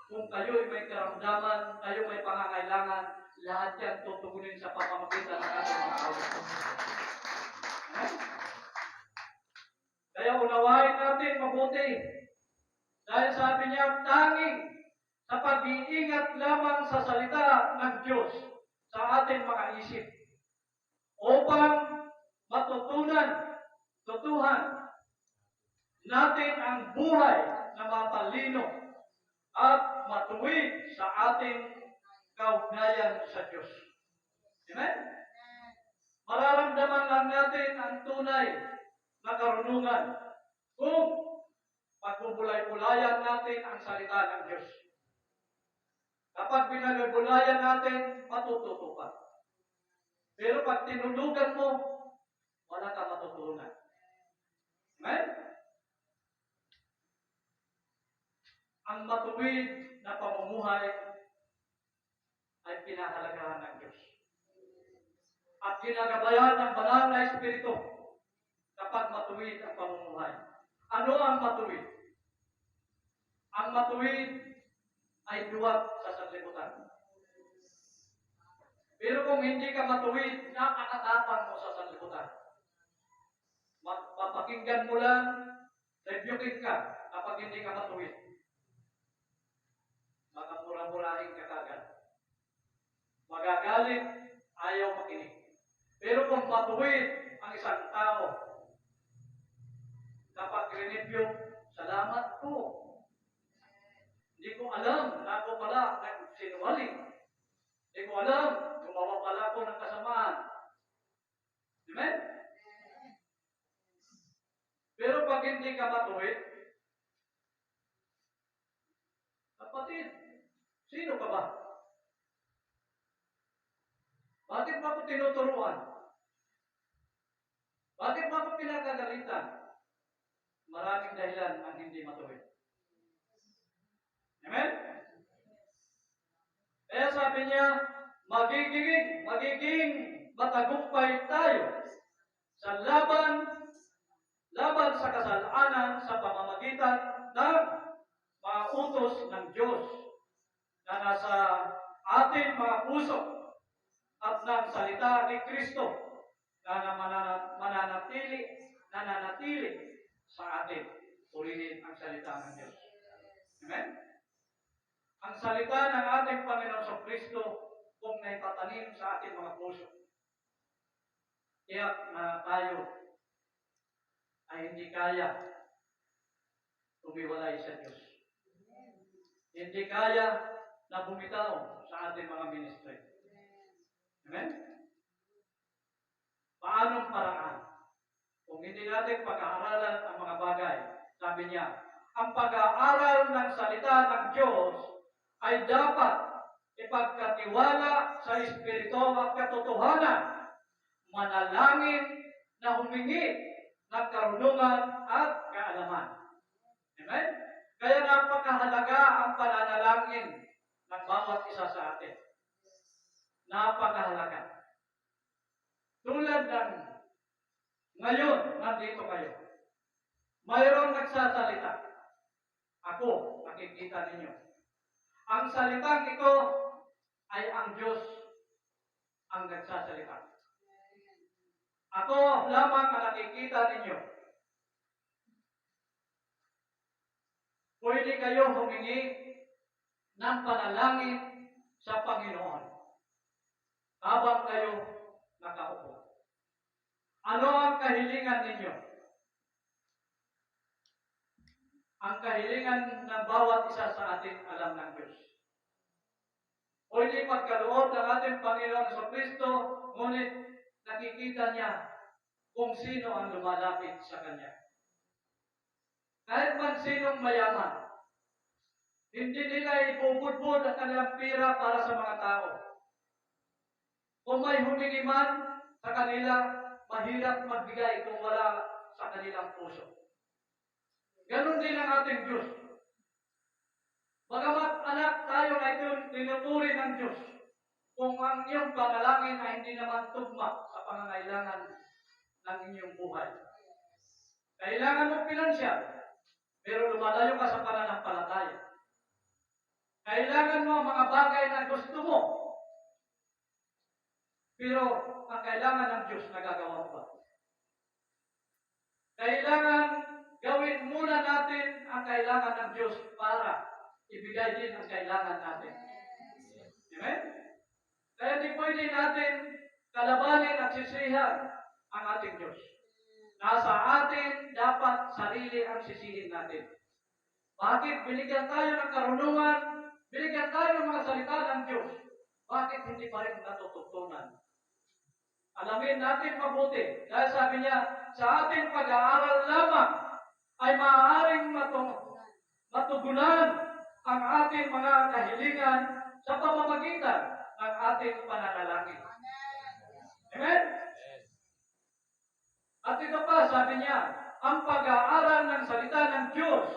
Kung kayo'y may karamdaman, kayo may pangangailangan, lahat yan tutugunin sa pamamagitan ng ating mga awit. Kaya unawain natin mabuti. Dahil sabi niya, tanging sa pag-iingat lamang sa salita ng Diyos sa ating mga isip upang tutuhan natin ang buhay na matalino at matuwid sa ating kaugnayan sa Diyos. Amen? Mararamdaman lang natin ang tunay na karunungan kung pagbubulay-bulayan natin ang salita ng Diyos. Kapag pinagabulayan natin, matututo ka. Pero pag tinulugan mo, wala ka matutunan. Amen? Ang matuwid na pamumuhay ay pinahalagahan ng Diyos. At ginagabayan ng banal na Espiritu kapag matuwid ang pamumuhay. Ano ang matuwid? Ang matuwid ay duwag sa sanlibutan. Pero kung hindi ka matuwid, nakakatapang mo sa sanlibutan. Mapapakinggan mo lang, rebuking ka kapag hindi ka matuwid. Makamura-murahin ka kagad. Magagalit, ayaw makinig. Pero kung matuwid ang isang tao, kapag rinibyo, salamat po. Hindi ko alam na ako pala nagsinungaling. Hindi ko alam, gumawa pala ako ng kasamaan. Amen? Pero pag hindi ka matuwid, kapatid, sino ka ba? Bakit mo ako tinuturuan? Bakit mo ako pinagagalitan? Maraming dahilan ang hindi matuwid. Amen? Kaya sabi niya, magiging matagumpay tayo sa laban sa kasalanan sa pamamagitan ng mga utos ng Diyos na nasa ating mga puso at ng salita ni Kristo na nananatili sa atin. Purihin ang salita ng Diyos. Amen? Ang salita ng ating Panginoon sa Kristo kung naipatanim sa ating mga puso. Kaya na tayo ay hindi kaya tumiwalay sa Diyos. Hindi kaya na bumitaw sa ating mga ministry. Amen? Paanong paraan? Kung hindi natin pag-aaralan ang mga bagay, sabi niya, ang pag-aaral ng salita ng Diyos ay dapat ipagkatiwala sa Espiritu at katotohanan, manalangin na humingi ng karunungan at kaalaman. Amen? Kaya napakahalaga ang pananalangin ng bawat isa sa atin. Napakahalaga. Tulad ng ngayon, nandito kayo. Mayroong nagsasalita. Ako, nakikita ninyo. Ang salitang ito ay ang Diyos ang nagsasalita. Ako lamang ang nakikita ninyo. Pwede kayo humingi ng panalangin sa Panginoon habang kayo nakaupo. Ano ang kahilingan ninyo? Ang kahilingan ng bawat isa sa atin alam ng Diyos. Pwede pagkaloob ng ating Panginoon sa Kristo, ngunit nakikita niya kung sino ang lumalapit sa Kanya. Kahit man sinong mayaman, hindi nila ibubudbud ang kanilang pira para sa mga tao. Kung may humingi man sa kanila, mahirap magbigay kung wala sa kanilang puso. Ganon din ang ating Diyos. Bagamat anak tayo ay tinuturi ng Diyos, kung ang iyong panalangin ay hindi naman tugma sa pangangailangan ng inyong buhay. Kailangan mo pinansyal, pero lumalayo ka sa pananampalataya. Kailangan mo ang mga bagay na gusto mo, pero ang kailangan ng Diyos nagagawa mo ba? Kailangan gawin muna natin ang kailangan ng Diyos para ibigay din ang kailangan natin. Amen? Kaya di pwede natin kalabanin at sisihan ang ating Diyos. Nasa atin dapat sarili ang sisihin natin. Bakit binigyan tayo ng karunungan, binigyan tayo ng mga salita ng Diyos? Bakit hindi pa rin natututunan? Alamin natin mabuti. Dahil sabi niya, sa ating pag-aaral lamang ay maaaring matugunan ang ating mga kahilingan sa pamamagitan ng ating pananalangin. Amen? At ito pa, sabi niya, ang pag-aaral ng salita ng Diyos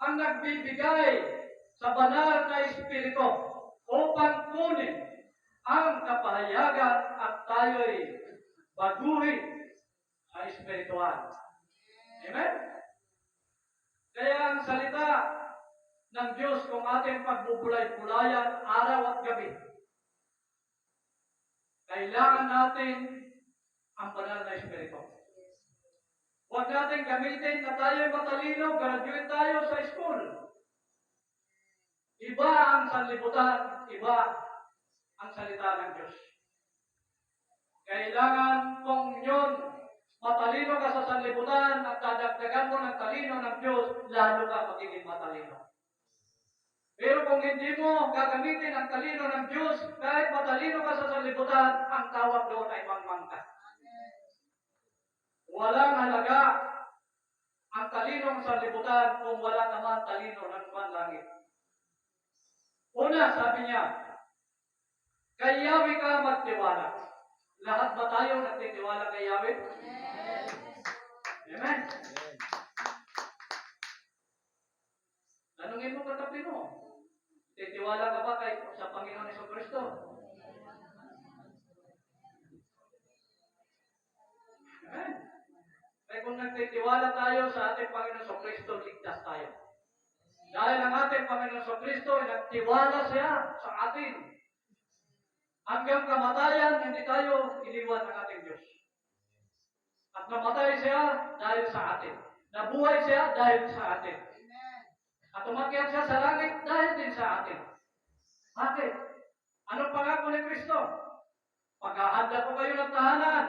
ang nagbibigay sa banal na Espiritu upang kunin ang kapahayagan at tayo'y baguhin sa espiritual. Amen? Kaya ang salita ng Diyos kung ating pagbubulay-bulayan araw at gabi, kailangan natin ang banal na Espiritu. Huwag natin gamitin na tayo'y matalino, graduate tayo sa school. Iba ang sanlibutan, iba ang salita ng Diyos. Kailangan kung yun, matalino ka sa sanlibutan at dadagdagan mo ng talino ng Diyos, lalo ka magiging matalino. Pero kung hindi mo gagamitin ang talino ng Diyos, kahit matalino ka sa sanlibutan, ang tawag doon ay mangmang ka. Walang halaga ang talino ng sanlibutan kung wala naman talino ng panlangit. Una, sabi niya, kay Yahweh ka magtiwala. Lahat ba tayo nagtitiwala kay Yahweh? Yes. Amen. Tanungin mo katabi mo, titiwala ka ba sa Panginoon Jesucristo? Amen. Kaya kung nagtitiwala tayo sa ating Panginoon Jesucristo, ligtas tayo. Dahil ang ating Panginoon Jesucristo ay nagtiwala siya sa atin. Hanggang kamatayan, hindi tayo iniwan ng ating Diyos. At namatay siya dahil sa atin. Nabuhay siya dahil sa atin. At umakyat siya sa langit dahil din sa atin. Bakit? Anong pangako ni Kristo? Paghahanda ko kayo ng tahanan.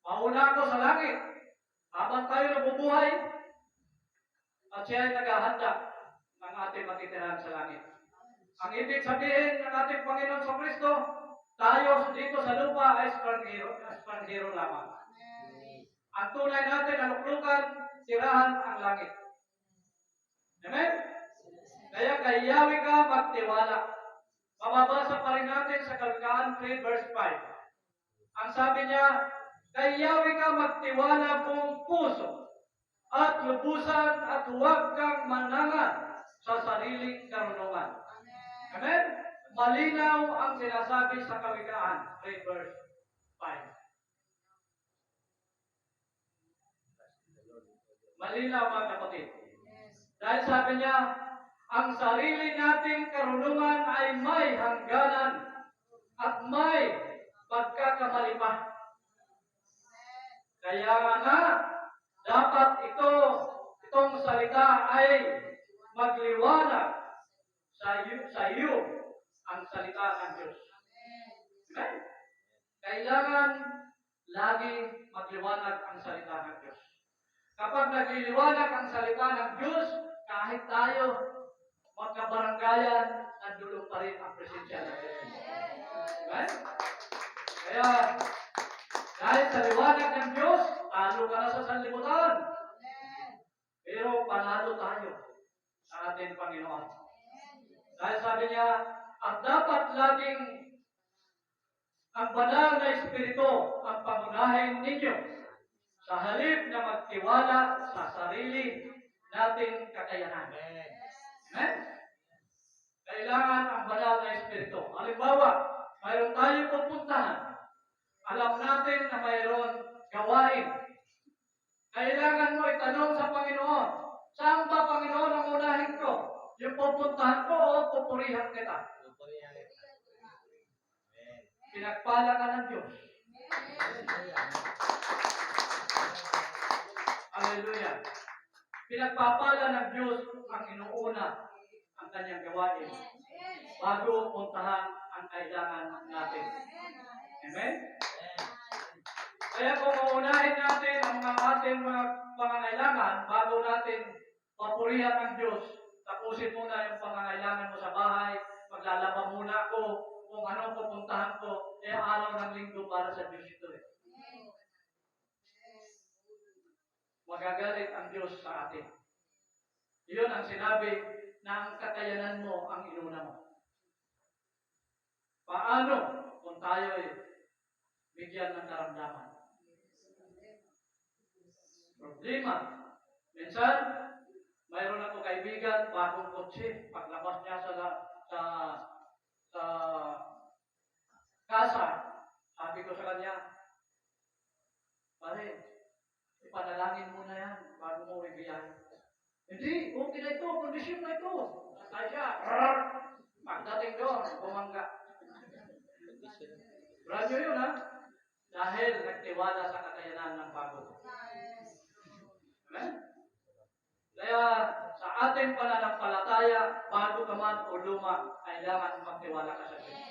Mauna ako sa langit. Habang tayo nabubuhay, at siya ay naghahanda ng ating matitirahan sa langit. Ang ibig sabihin ng ating Panginoon sa Kristo, tayo dito sa lupa ay estranghero lamang. Ang tunay natin na luklukan, tirahan ang langit. Amen? Kaya kay Yahweh ka magtiwala. Mababasa pa rin natin sa Kawikaan 3 verse 5. Ang sabi niya, kay Yahweh ka magtiwala buong puso at lubusan at huwag kang manangan sa sariling karunungan. Amen? Malinaw ang sinasabi sa Kawikaan 3 verse 5. Malinaw mga kapatid. Dahil sabi niya, ang sarili nating karunungan ay may hangganan at may pagkakamali pa. Kaya nga, dapat itong salita ay magliwanag sa iyo ang salita ng Diyos. Amen? Kailangan lagi magliwanag ang salita ng Diyos. Kapag nagliliwanag ang salita ng Diyos, kahit tayo magkabaranggayan, nandulong pa rin ang presensya ng Diyos. Amen? Kaya, Dahil sa liwanag ng Diyos, talo ka na sa sanlibutan. Pero panalo tayo sa ating Panginoon. Dahil sabi niya, ang dapat laging ang banal na Espiritu ang pangunahin ninyo sa halip na magtiwala sa sarili nating kakayanan. Amen? Kailangan ang banal na Espiritu. Halimbawa, mayroon tayong pupuntahan. Alam natin na mayroon gawain. Kailangan mo itanong sa Panginoon, saan ba Panginoon ang unahin ko? Yung pupuntahan ko o pupurihan kita? Pinagpala ka ng Diyos. Hallelujah. Pinagpapala ng Diyos ang inuuna ang kanyang gawain bago puntahan ang kailangan natin. Amen? Kaya kung uunahin natin ang mga ating mga pangangailangan bago natin papurihan ng Diyos, tapusin muna yung pangangailangan mo sa bahay, maglalaba muna ako, kung anong pupuntahan ko, araw ng linggo para sa Diyos ito eh. Magagalit ang Diyos sa atin. Iyon ang sinabi na ang kakayanan mo ang inuna mo. Paano kung tayo ay bigyan ng karamdaman? Problema. Minsan, mayroon ako kaibigan, bagong kotse, paglabas niya sa kasa, sabi ko sa kanya, pare, ipanalangin mo na yan bago mo ibiyahe. Hindi, okay na ito, kondisyon na ito. Kaya siya, pagdating doon, bumangga. Brand new yun ha? Dahil nagtiwala sa kakayanan ng bago. Amen? Kaya sa ating pananampalataya, bago ka man o luma, kailangan magtiwala ka sa Diyos.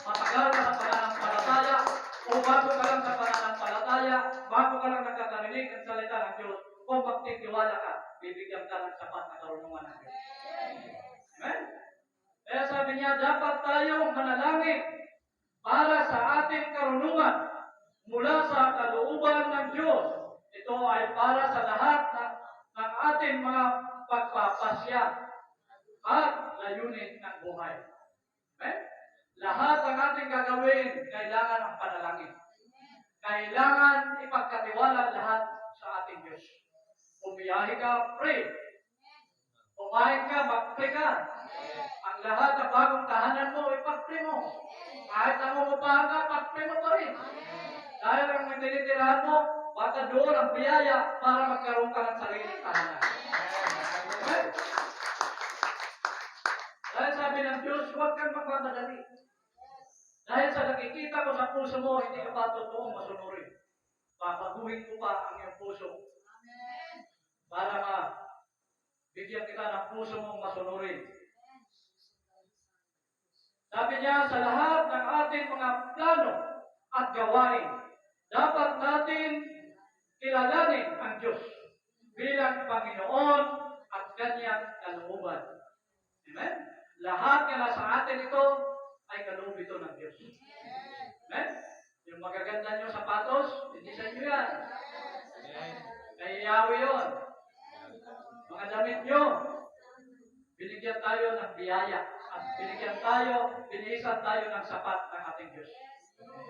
Matagal ka sa pananampalataya, o bago ka lang sa pananampalataya, bago ka lang nakakarinig ng salita ng Diyos, kung magtitiwala ka, bibigyan ka ng sapat na karunungan ng Diyos. Amen? Kaya sabi niya, dapat tayong manalangin para sa ating karunungan mula sa kalooban ng Diyos. Ito ay para sa lahat ng ating mga pagpapasya at layunin ng buhay. Amen? Lahat ng ating gagawin, kailangan ang panalangin. Kailangan ipagkatiwala lahat sa ating Diyos. Bumiyahe ka, pray. Kumain ka, mag-pray ka. Ang lahat ng bagong tahanan mo, ipag-pray mo. Kahit nangungupahan ka, pag-pray mo pa rin. Dahil ang tinitirahan mo, baka doon ang biyaya para magkaroon ka ng sariling tahanan. Okay? Dahil sabi ng Diyos, huwag kang magmamadali. Dahil sa nakikita ko sa puso mo, hindi ka pa totoong masunurin. Babaguhin ko pa ang iyong puso. Para bigyan kita ng puso mong masunurin. Sabi niya, sa lahat ng ating mga plano at gawain, dapat natin kilalanin ang Diyos bilang Panginoon at kanyang kalooban. Amen? Lahat na nasa atin ito ay kaloob ito ng Diyos. Amen? Yung magaganda nyo sapatos, hindi sa inyo yan. Kay Yahweh yun. Mga damit nyo, binigyan tayo ng biyaya at binihisan tayo ng sapat ng ating Diyos.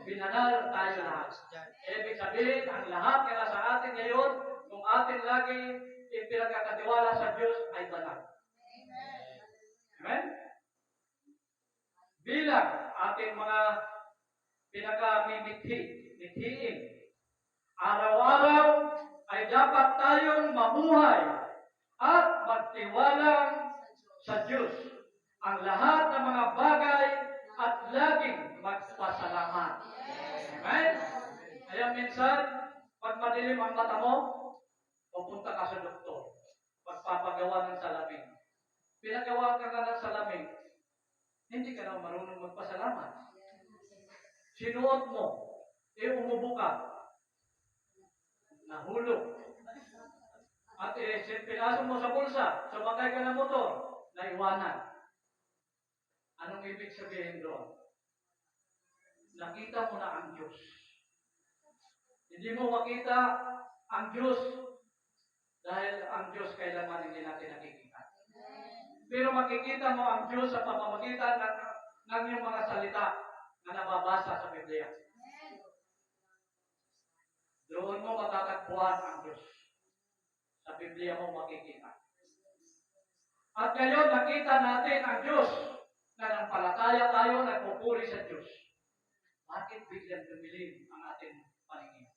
Binanal tayo lahat. Ibig sabihin, ang lahat na nasa atin ngayon, kung atin lagi ipinagkakatiwala sa Diyos, ay banal. Amen? Bilang ating mga mithiin, araw-araw ay dapat tayong mamuhay at magtiwalang sa Diyos ang lahat ng mga bagay at laging magpasalamat. Amen? Kaya minsan, pag madilim ang mata mo, pupunta ka sa doktor. Pagpapagawa ng salamin. Pinagawa ka ng salamin, hindi ka na marunong magpasalamat. Sinuot mo, umubo ka, nahulog. At pinasok mo sa bulsa, sumakay ka ng motor, naiwanan. Anong ibig sabihin doon? Nakita mo na ang Diyos. Hindi mo makita ang Diyos dahil ang Diyos kailanman hindi natin nakikita. Pero makikita mo ang Diyos sa pamamagitan ng iyong mga salita na nababasa sa Biblia. Doon mo matatagpuan ang Diyos. Sa Biblia mo makikita. At ngayon nakita natin ang Diyos na nampalataya tayo, nagpupuri sa Diyos. Bakit biglang dumilim ang ating paningin?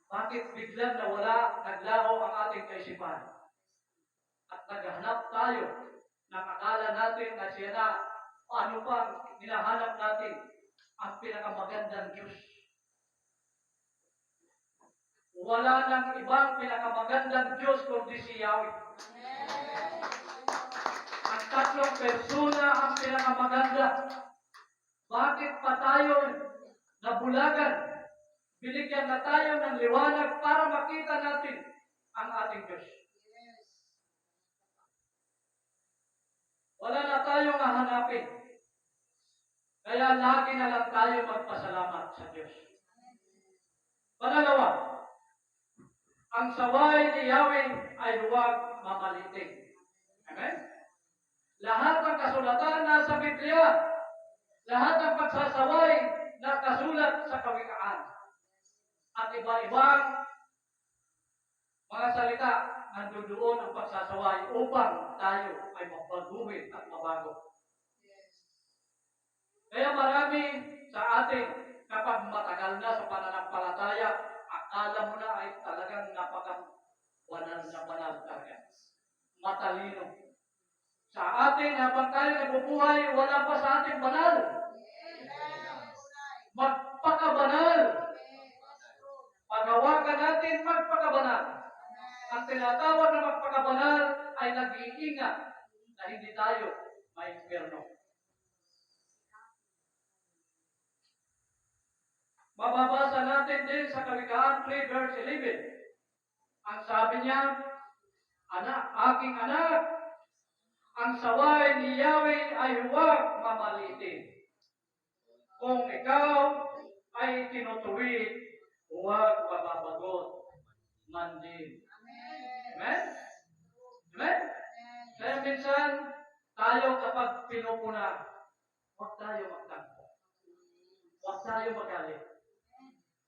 Bakit biglang nawala, naglaho ang ating kaisipan? At naghanap tayo ng akala natin na siya na ano pang hinahanap natin ang pinakamagandang Diyos. Wala nang ibang pinakamagandang Diyos kundi si Yahweh. Ang tatlong persona ang pinakamaganda. Bakit pa tayo nabulagan? Binigyan na tayo ng liwanag para makita natin ang ating Diyos. Wala na tayong hahanapin. Kaya lagi na lang tayo magpasalamat sa Diyos. Pangalawa, ang saway ni Yahweh ay huwag mamalitin. Amen? Lahat ng kasulatan na sa Biblia, lahat ng pagsasaway na kasulat sa kawikaan, at iba-ibang mga salita nandoon ang pagsasaway upang tayo ay magbaguhin at mabago. Kaya marami sa atin, kapag matagal na sa pananampalataya, akala mo na ay talagang napaka-banal na banal talaga. Matalino. Sa atin, habang tayo nabubuhay, wala pa sa ating banal. Magpakabanal. Pagawagan natin, magpakabanal. Ang tinatawag na magpakabanal ay nag-iingat na hindi tayo ma-impyerno. Mababasa natin din sa Kawikaan 3 verse 11. Ang sabi niya, aking anak, ang saway ni Yahweh ay huwag mamalitin. Kung ikaw ay tinutuwid, huwag mababagot man din. Amen? Amen? Kaya minsan, tayo kapag pinupuna, huwag tayo magtampo. Huwag tayo magalit.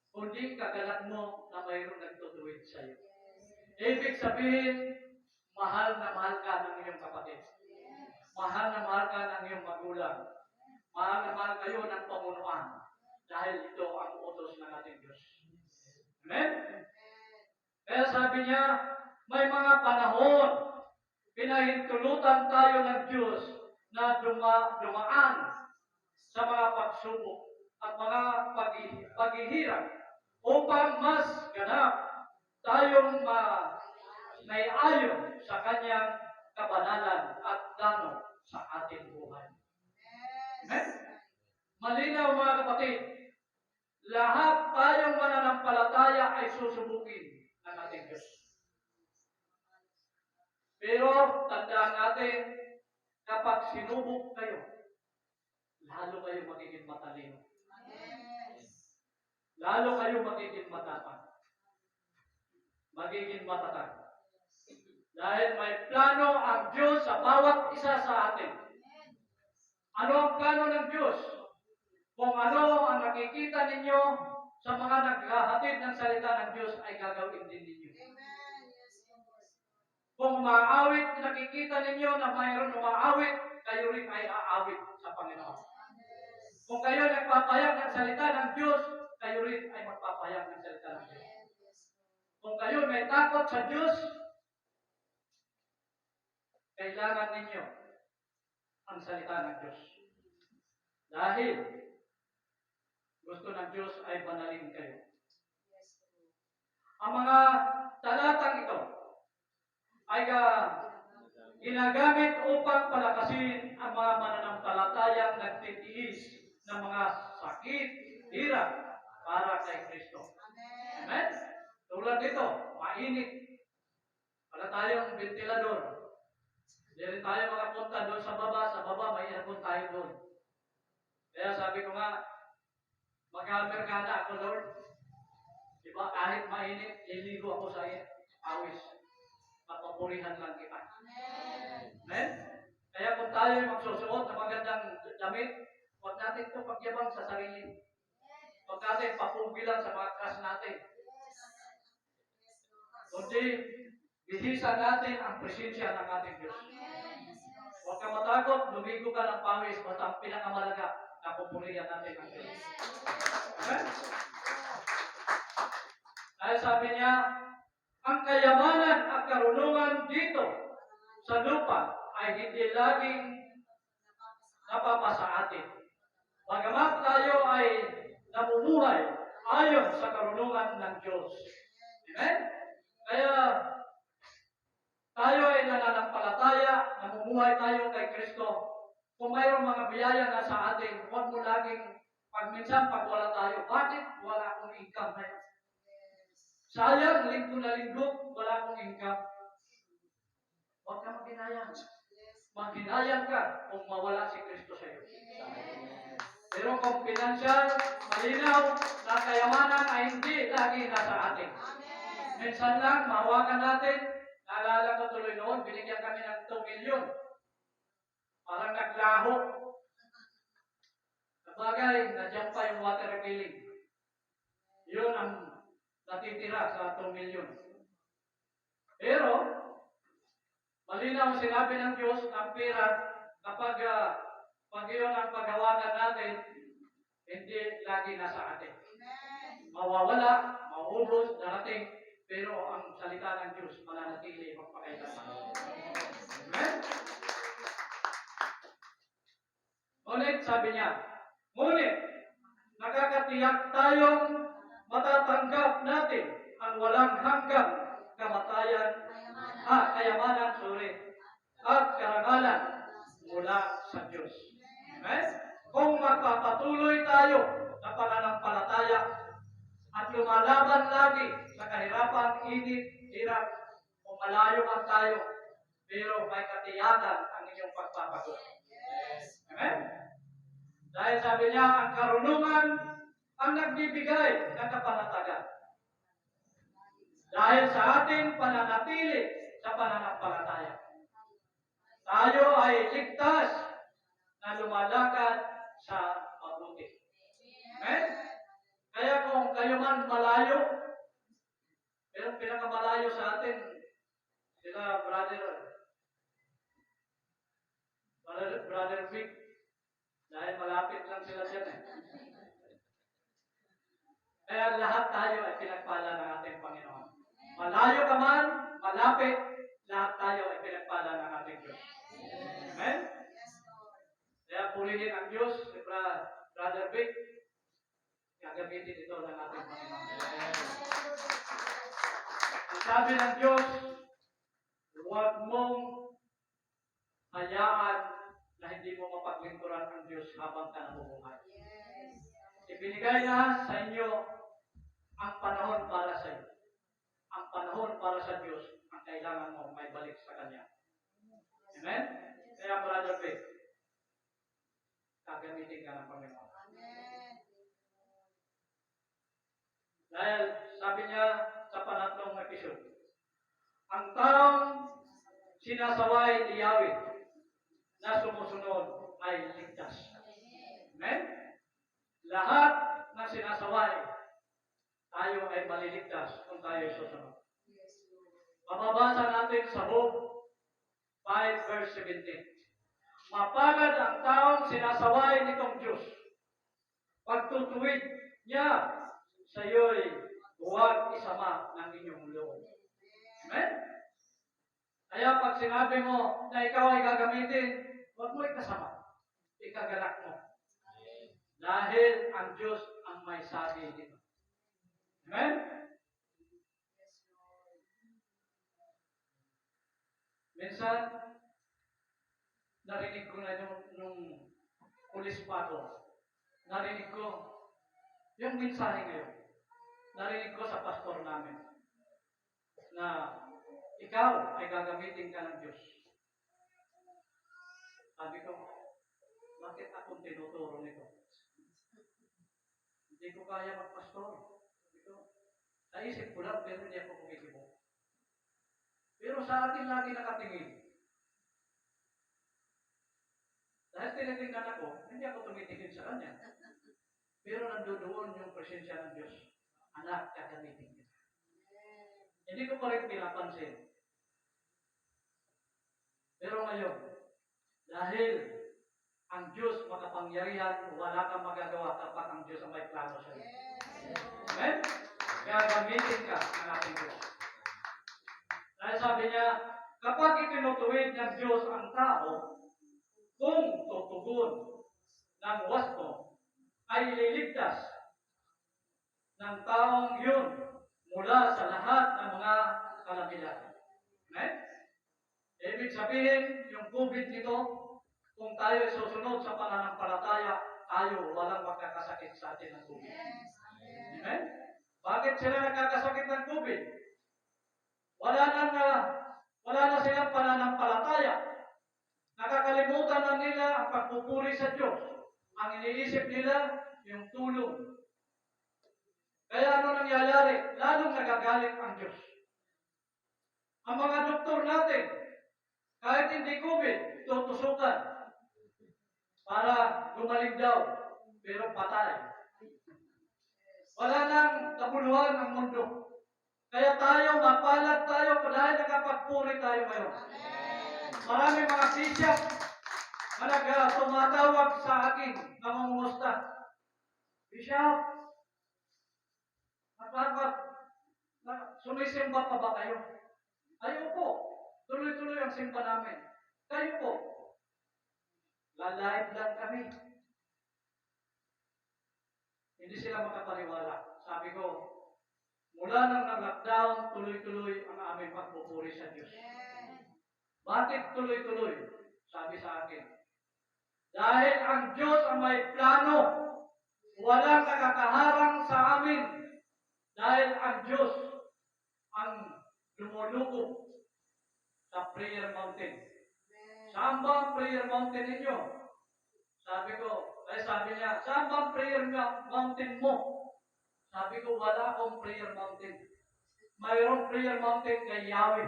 Kundi kagalat mo na mayroong nagtutuwid sa iyo. Ibig sabihin, mahal na mahal ka ng iyong kapatid. Mahal na mahal ka ng iyong magulang. Mahal na mahal kayo ng pamunuan. Dahil ito ang utos ng ating Diyos. Amen? Kaya sabi niya, may mga panahon, pinahintulutan tayo ng Diyos na dumaan sa mga pagsubok at mga paghihirap upang mas ganap tayong naiayon sa kanyang kabanalan at plano sa ating buhay. Amen? Malinaw mga kapatid, lahat tayong mananampalataya ay susubukin ng ating Diyos. Pero tandaan natin, kapag sinubok kayo, lalo kayo magiging matalino. Lalo kayo magiging matapang. Magiging matatag. Dahil may plano ang Diyos sa bawat isa sa atin. Ano ang plano ng Diyos? Kung ano ang nakikita ninyo sa mga naghahatid ng salita ng Diyos ay gagawin din ninyo. Kung umaawit, nakikita ninyo na mayroon umaawit, kayo rin ay aawit sa Panginoon. Kung kayo nagpapayag ng salita ng Diyos, kayo rin ay magpapayag ng salita ng Diyos. Kung kayo may takot sa Diyos, kailangan ninyo ang salita ng Diyos. Dahil gusto ng Diyos ay banalin kayo. Ang mga talatang ito ay ginagamit upang palakasin ang mga mananampalatayang nagtitiis ng mga sakit, hirap para kay Kristo. Amen? Tulad nito, mainit. Wala tayong ventilador. Hindi rin tayo makapunta doon sa baba may aircon tayo doon. Kaya sabi ko nga, mag-Amerikana ako, Lord. Diba, kahit mainit, liligo ako sa awis. Papapurihan lang kita. Amen? Kaya kung tayo ay magsusuot ng magandang damit, huwag natin ito pagyabang sa sarili. Huwag natin papugi lang sa mga crush natin. Kundi, bihisa natin ang presensya ng ating Diyos. Huwag ka matakot, lumigo ka ng pawis, basta ang pinakamalaga na pupurihan natin ang Diyos. Amen? Dahil sabi niya, ang kayamanan at karunungan dito sa lupa ay hindi laging napapasa atin. Bagamat tayo ay namumuhay ayon sa karunungan ng Diyos. Amen? Kaya tayo ay nananampalataya, namumuhay tayo kay Kristo. Kung mayroong mga biyaya na sa atin, huwag mo laging minsan pag wala tayo, bakit wala akong income na yan? Sayang, linggo na linggo, wala akong income. Huwag ka maghinayang. Maghinayang ka kung mawala si Kristo sa iyo. Pero kung pinansyal, malinaw na kayamanan ay hindi lagi nasa atin. Minsan lang, mahawakan natin. Naalala ko tuloy noon, binigyan kami ng 2 milyon. Parang naglaho. Sabagay, nandiyan pa yung water billing. Yun ang natitira sa 2 milyon. Pero, malinaw sinabi ng Diyos, ang pera, kapag pag iyon ang paghawakan natin, hindi lagi nasa atin. Mawawala, mauubos, darating, pero ang salita ng Diyos mananatili magpakailanman. Amen? Ngunit, sabi niya, ngunit, nakakatiyak tayong matatanggap natin ang walang hanggang kayamanan, at karangalan mula sa Diyos. Amen? Kung magpapatuloy tayo sa pananampalataya at lumalaban lagi sa kahirapan, init, hirap, kung malayo man tayo, pero may katiyakan ang inyong pagpapago. Amen? Dahil sabi niya, ang karunungan ang nagbibigay ng kapanatagan. Dahil sa ating pananatili sa pananampalataya, tayo ay ligtas na lumalakad sa mabuti. Amen? Kaya kung kayo man malayo, pero pinakamalayo sa atin, sila Brother Vic, dahil malapit lang sila dyan eh. Kaya lahat tayo ay pinagpala ng ating Panginoon. Malayo ka man, malapit, lahat tayo ay pinagpala ng ating Diyos. Amen? Kaya purihin ang Diyos, si Brother Vic, gagamitin ito ng ating Panginoon. Ang sabi ng Diyos, huwag mong hayaan na hindi mo mapaglingkuran ang Diyos habang ka nabubuhay. Ibinigay na sa inyo ang panahon para sa iyo. Ang panahon para sa Diyos ang kailangan mo may balik sa Kanya. Amen? Kaya Brother Vic, gagamitin ka ng Panginoon. Dahil sabi niya sa pangatlong episode, ang taong sinasaway ni Yahweh na sumusunod ay ligtas. Amen? Lahat ng sinasaway, tayo ay maliligtas kung tayo ay susunod. Mababasa natin sa Job 5 verse 17. Mapalad ang taong sinasaway nitong Diyos. Pagtutuwid niya sa iyo'y huwag isama ng inyong loob. Amen? Kaya pag sinabi mo na ikaw ay gagamitin, huwag mo ikasama. Ikagalak mo. Dahil ang Diyos ang may sabi dito. Amen? Minsan, narinig ko na nung pulis pa ako. Narinig ko yung mensahe ngayon. Narinig ko sa pastor namin na ikaw ay gagamitin ka ng Diyos. Sabi ko, bakit akong tinuturo nito? Hindi ko kaya magpastor. Sabi ko, Naisip ko lang, pero hindi ako kumikibo. Pero sa akin lagi nakatingin. Dahil tinitingnan ako, hindi ako tumitingin sa kanya. Pero nandoon yung presensya ng Diyos. Anak, gagamitin kita. Hindi ko pa rin pinapansin. Pero ngayon, dahil ang Diyos makapangyarihan, wala kang magagawa kapag ang Diyos ang may plano sa iyo. Amen? Gagamitin ka ng ating Diyos. Dahil sabi niya, kapag itinutuwid ng Diyos ang tao, kung tutugon ng wasto, ay ililigtas ng taong yun mula sa lahat ng mga kalamidad. Amen? Ibig sabihin, yung COVID nito, kung tayo ay susunod sa pananampalataya, tayo walang magkakasakit sa atin ng COVID. Amen? Bakit sila nagkakasakit ng COVID? Wala na silang pananampalataya. Nakakalimutan na nila ang pagpupuri sa Diyos. Ang iniisip nila, yung tulong. Kaya ano nangyayari? Lalong nagagalit ang Diyos. Ang mga doktor natin, kahit hindi COVID, tutusukan para gumaling daw, pero patay. Wala nang kabuluhan ang mundo. Kaya tayo, mapalad tayo dahil nakapagpuri tayo ngayon. Marami mga bishop na tumatawag sa akin, namumusta. Bishop, sumisimba pa ba kayo? Ayaw po. Tuloy-tuloy ang simba namin. Kayo po. Lalive lang kami. Hindi sila makapaniwala. Sabi ko, mula nang nag-lockdown, tuloy-tuloy ang aming pagpupuri sa Diyos. Bakit tuloy-tuloy? Sabi sa akin. Dahil ang Diyos ang may plano. Walang nakakaharang sa amin. Dahil ang Diyos ang lumuluko sa prayer mountain. Saan ba ang prayer mountain ninyo? Sabi niya, saan ba ang prayer mountain mo? Sabi ko, wala akong prayer mountain. Mayroong prayer mountain kay Yahweh.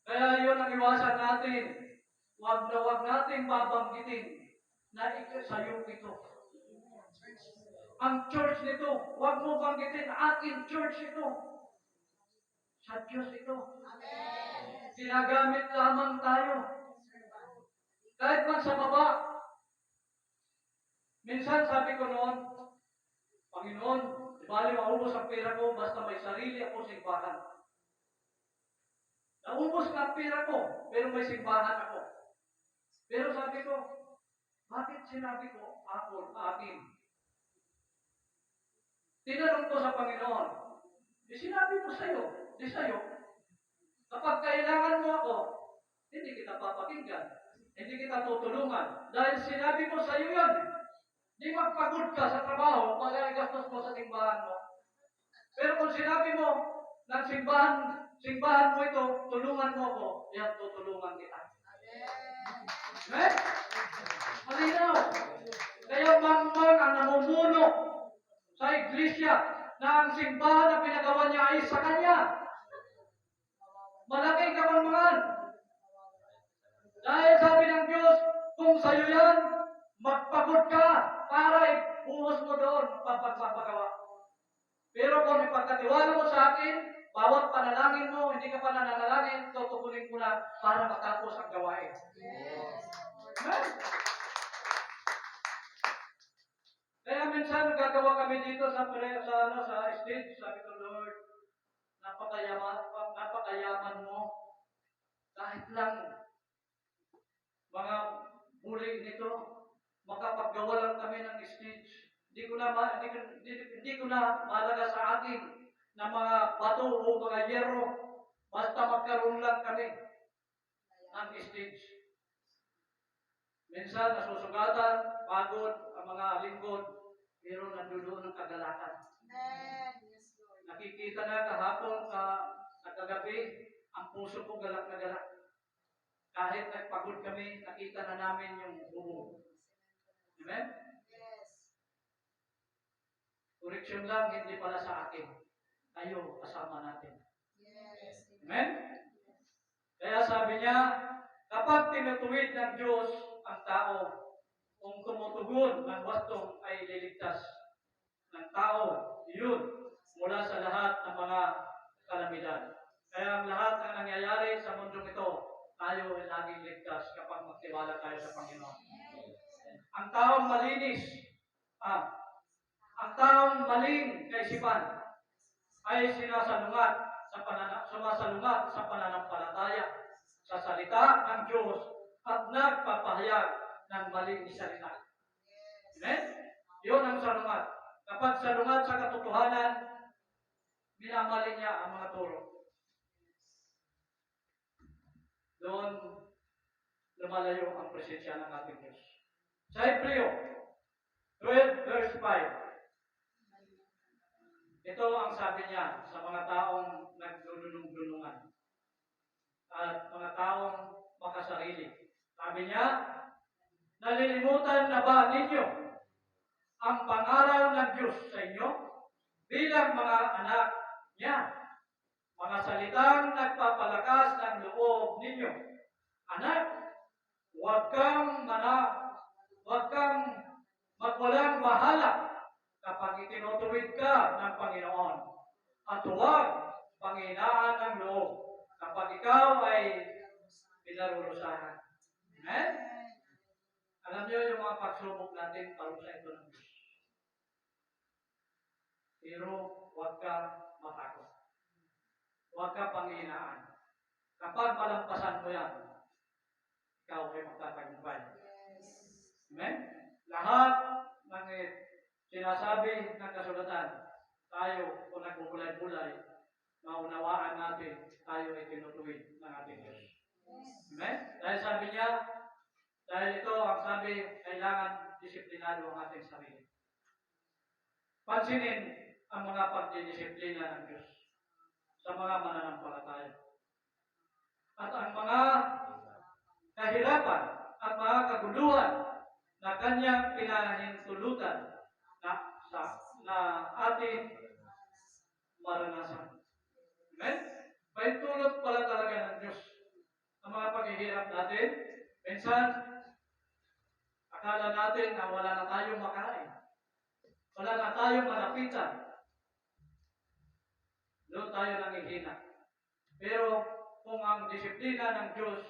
Kaya yun ang iwasan natin. Huwag natin babanggitin na sa'yo ito. Ang church nito, huwag mo banggitin, aking church ito. Sa Diyos ito. Ginagamit lamang tayo. Kahit man sa baba. Minsan sabi ko noon, Panginoon, di bali maubos ang pera ko, basta may sarili ako simbahan. Naubos na ang pera ko, pero may simbahan ako. Pero sabi ko, bakit sinabi ko akin? Tinanong ko sa Panginoon, sinabi mo sa'yo, di sa'yo. Kapag kailangan mo ako, hindi kita papakinggan. Hindi kita tutulungan. Dahil sinabi mo sa'yo yan. Di magpagod ka sa trabaho, magagastos mo sa simbahan mo. Pero kung sinabi mo, ng simbahan mo ito, tulungan mo ako, yan, tutulungan kita. Amen? Malinaw. Kaya mangmang ang namumuno sa iglesia na ang simbahan na pinagawa niya ay sa kanya. Malaking kamanmangan. Dahil sabi ng Diyos, kung sa'yo yan, magpagod ka para ibuhos mo doon papagawa. Pero kung ipagkatiwala mo sa akin, bawat panalangin mo, hindi ka pa nanalangin, tutukunin ko na para matapos ang gawain. Amen? Kaya minsan nagagawa kami dito sa stage, sabi ko, Lord, napakayaman mo. Kahit lang mga bulig nito, makapaggawa lang kami ng stage. Hindi ko na mahalaga sa akin na mga bato o mga yero. Basta magkaroon lang kami ng stage. Minsan nasusugatan, pagod ang mga lingkod, pero nandoon ang kagalakan. Nakikita na kahapon kagabi, ang puso ko galak na galak. Kahit nagpagod kami, nakita na namin yung buo. Amen? Correction lang, hindi pala sa akin. Kayo, kasama natin. Amen? Kaya sabi niya, kapag tinutuwid ng Diyos ang tao, kung tumutugon ng wastong ay liligtas ng tao, yun, mula sa lahat ng mga kalamidad. Kaya ang lahat ng nangyayari sa mundong ito, tayo ay laging ligtas kapag magtiwala tayo sa Panginoon. Ang taong malinis, ang taong maling kaisipan ay sumasalungat sa pananampalataya sa salita ng Diyos at nagpapahayag ng maling salita. Amen? Yun ang salungat. Kapag salungat sa katotohanan, minamali niya ang mga turo. Doon lumalayo ang presensya ng ating Diyos. Sa Hebreo 12 verse 5, ito ang sabi niya sa mga taong nagdulunong-dulungan at mga taong makasarili. Sabi niya, nalilimutan na ba ninyo ang pangaral ng Diyos sa inyo bilang mga anak niya? Mga salitang nagpapalakas ng loob ninyo. Anak, huwag kang magwalang bahala kapag itinutuwid ka ng Panginoon. At huwag panghinaan ng loob kapag ikaw ay pinarulusahan. Amen? Alam niyo yung mga pagsubok natin, parusa ito ng Diyos. Pero huwag ka matakot. Huwag ka panghinaan. Kapag malampasan mo yan, ikaw ay magtatagumpay. Amen? Lahat ng sinasabi ng kasulatan, tayo kung nagbubulay-bulay, maunawaan natin, tayo ay tinutuwid ng ating Diyos. Amen? Dahil sabi niya, dahil ito ang sabi, kailangan disiplinado ang ating sarili. Pansinin ang mga pagdidisiplina ng Diyos sa mga mananampalataya. At ang mga kahirapan at mga kaguluhan na kanyang pinahintulutan na ating maranasan. Amen? Pahintulot pala talaga ng Diyos ang mga paghihirap natin. Minsan, akala natin na wala na tayong makain. Wala na tayong malapitan. Doon tayo nangihina. Pero kung ang disiplina ng Diyos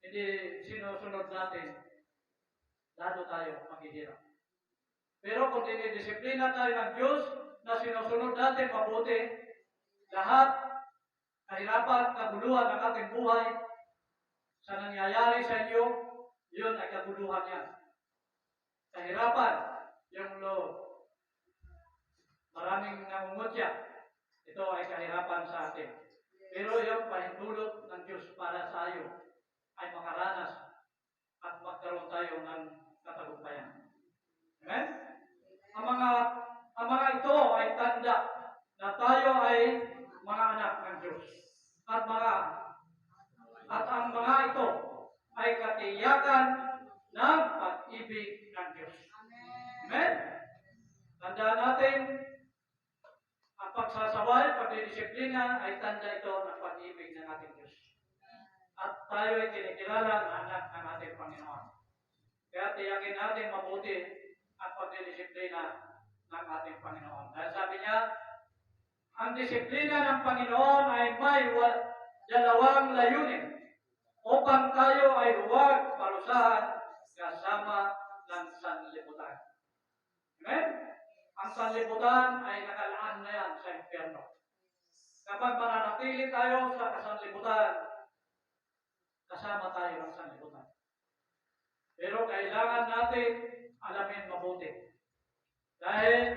hindi sinusunod natin, lalo tayo maghihirap. Pero kung dinidisiplina tayo ng Diyos na sinusunod natin mabuti, lahat kahirapan, kaguluhan ng ating buhay sa nangyayari sa inyo, yun ay kaguluhan niya. Kahirapan, yung maraming namumutya, ito ay kahirapan sa atin. Pero yung pahintulot ng Diyos para sa iyo ay makaranas at magkaroon tayo ng katagumpayan. Amen? Ang mga ito ay tanda na tayo ay mga anak ng Diyos. At ang mga ito ay katiyakan ng pag-ibig ng Diyos. Amen? Tandaan natin, ang pagsasaway, pagdidisiplina ay tanda ito ng pag-ibig ng ating Diyos. At tayo ay kinikilala na anak ng ating Panginoon. Kaya tiyakin natin mabuti ang pagdidisiplina ng ating Panginoon. Dahil sabi niya, ang disiplina ng Panginoon ay may dalawang layunin upang tayo ay huwag parusahan kasama ng sanlibutan. Amen? Ang sanlibutan ay nakalaan na yan sa impyerno. Kapag mananatili tayo sa kasanlibutan, kasama tayo ng sanlibutan. Pero kailangan natin alamin mabuti. Dahil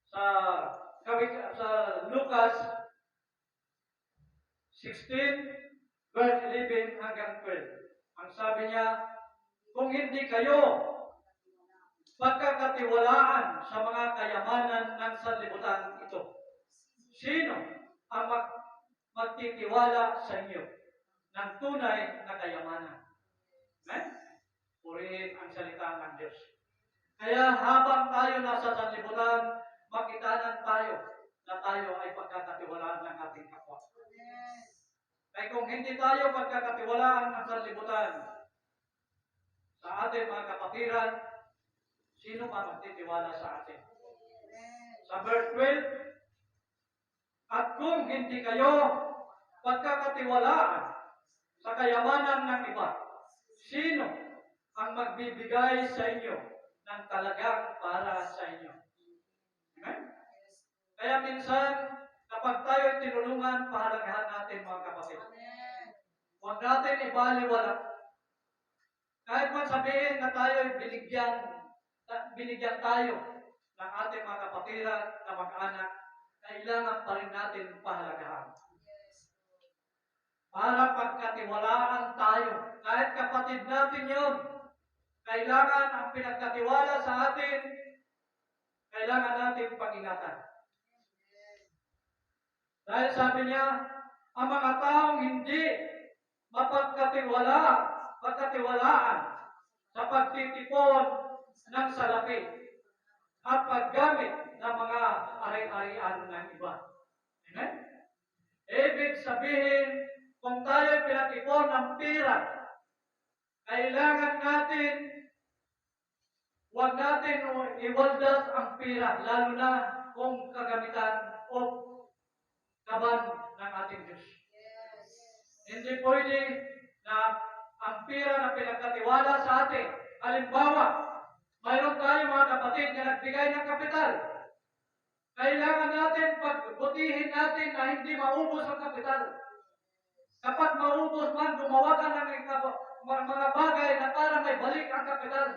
sa Lucas 16, verse 11 hanggang 12, ang sabi niya, kung hindi kayo pagkakatiwalaan sa mga kayamanan ng sanlibutan ito, sino ang magtitiwala sa inyo ng tunay na kayamanan? Amen? Purihin ang salita ng Diyos. Kaya habang tayo nasa sanlibutan, makitanan tayo na tayo ay pagkakatiwalaan ng ating kapwa. Kaya kung hindi tayo pagkakatiwalaan ng sanlibutan sa ating mga kapatiran, sino pa magtitiwala sa atin? Sa verse 12, at kung hindi kayo pagkakatiwalaan sa kayamanan ng iba, sino ang magbibigay sa inyo ng talagang para sa inyo? Amen? Kaya minsan, kapag tayo tinulungan, pahalagahan natin mga kapatid. Huwag natin ibaliwala. Kahit man sabihin na tayo binigyan tayo ng ating mga kapatiran na mag-anak, kailangan pa rin natin pahalagahan. Para pagkatiwalaan tayo. Kahit kapatid natin yun, kailangan ang pinagkatiwala sa atin, kailangan natin pag-ingatan. Dahil sabi niya, ang mga taong hindi pagkatiwalaan sa pagtitipon ng salapi at paggamit ng mga ari-arian ng iba. Amen? Ibig sabihin, kung tayo pinag-ipon ng pira, kailangan natin, huwag natin iwaldas ang pira, lalo na kung kagamitan o kaban ng ating Diyos. Hindi pwede na ang pira na pinagkatiwala sa atin, halimbawa, mayroon tayo mga kapatid na nagbigay ng kapital. Kailangan natin pagbutihin natin na hindi maubos ang kapital. Kapag maubos man, gumawa ka ng mga bagay na para may balik ang kapital.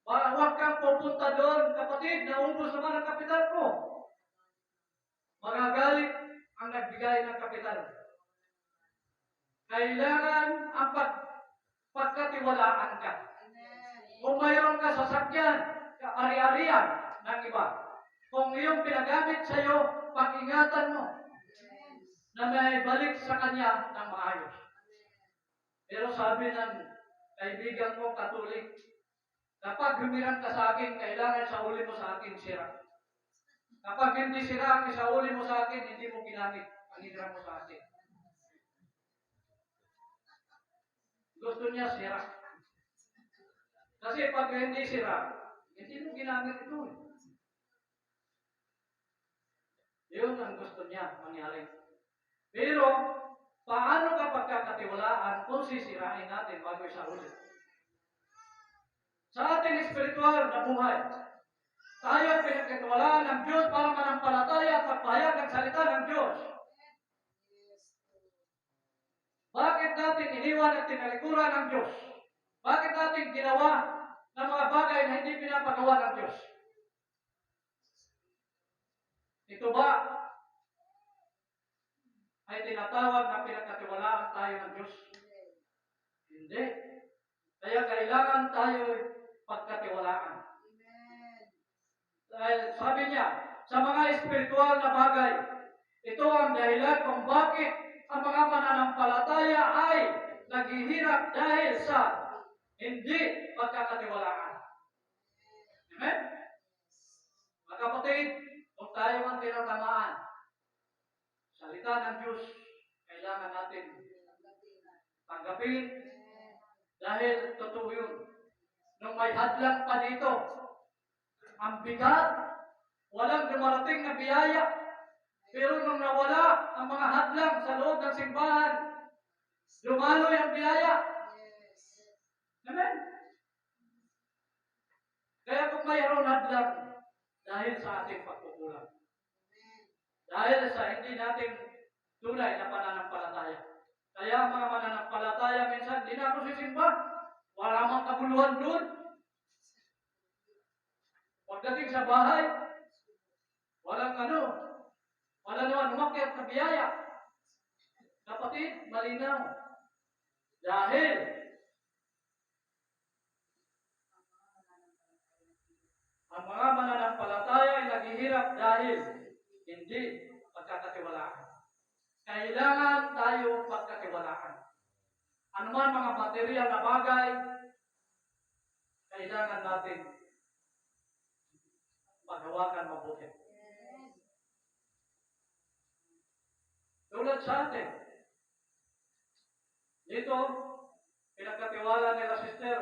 Huwag kang pupunta doon, kapatid, naubos naman ang kapital ko. Magagalit ang nagbigay ng kapital. Kailangan ang pagkatiwalaan ka. Kung mayroon ka sasakyan, ari-arian ng iba, kung iyong pinagamit sa iyo, pag-ingatan mo na may balik sa kanya ng maayos. Pero sabi ng kaibigan ko, Katolik, kapag humiram ka sa akin, kailangan sa uli mo sa akin sira. Kapag hindi sira ang sa uli mo sa akin, hindi mo ginamit ang hiniram mo sa akin. Gusto niya sira. Kasi pag hindi sira, hindi mo ginamit ito. Yun ang gusto niya mangyari. Pero, paano ka pagkakatiwalaan kung sisirain natin bago sa ulit? Sa ating espiritual na buhay, tayo ang pinagkatiwalaan ng Diyos para manampalataya at magpahayag ng salita ng Diyos. Bakit natin iniwan at tinalikuran ng Diyos? Bakit natin ginawa ng mga bagay na hindi pinapagawa ng Diyos? Ito ba ay tinatawag na pinagkatiwalaan tayo ng Diyos? Hindi. Kaya kailangan tayo pagkatiwalaan. Dahil sabi niya, sa mga espiritual na bagay, ito ang dahilan kung bakit ang mga mananampalataya ay naghihirap dahil sa hindi pagkakatiwalaan. Amen? Mga kapatid, kung tayo ang tinatamaan, salita ng Diyos, kailangan natin tanggapin dahil totoo yun. Nung may hadlang pa dito, ang bigat, walang dumarating na biyaya, pero nung nawala ang mga hadlang sa loob ng simbahan, dumaloy ang biyaya. Amen? Kaya kung mayroon hadlang, dahil sa ating pagkukulang. Dahil sa hindi nating tunay na pananampalataya. Kaya ang mga mananampalataya minsan, di na ako sisimba. Wala mang kabuluhan doon. Pagdating sa bahay, walang wala naman umakyat na biyaya. Kapatid, malinaw. Dahil ang mga mananampalataya ay naghihirap dahil hindi pagkakatiwalaan. Kailangan tayo pagkatiwalaan. Ano man mga material na bagay, kailangan natin maghawakan mabuti. Tulad sa atin, dito, pinagkatiwala nila sister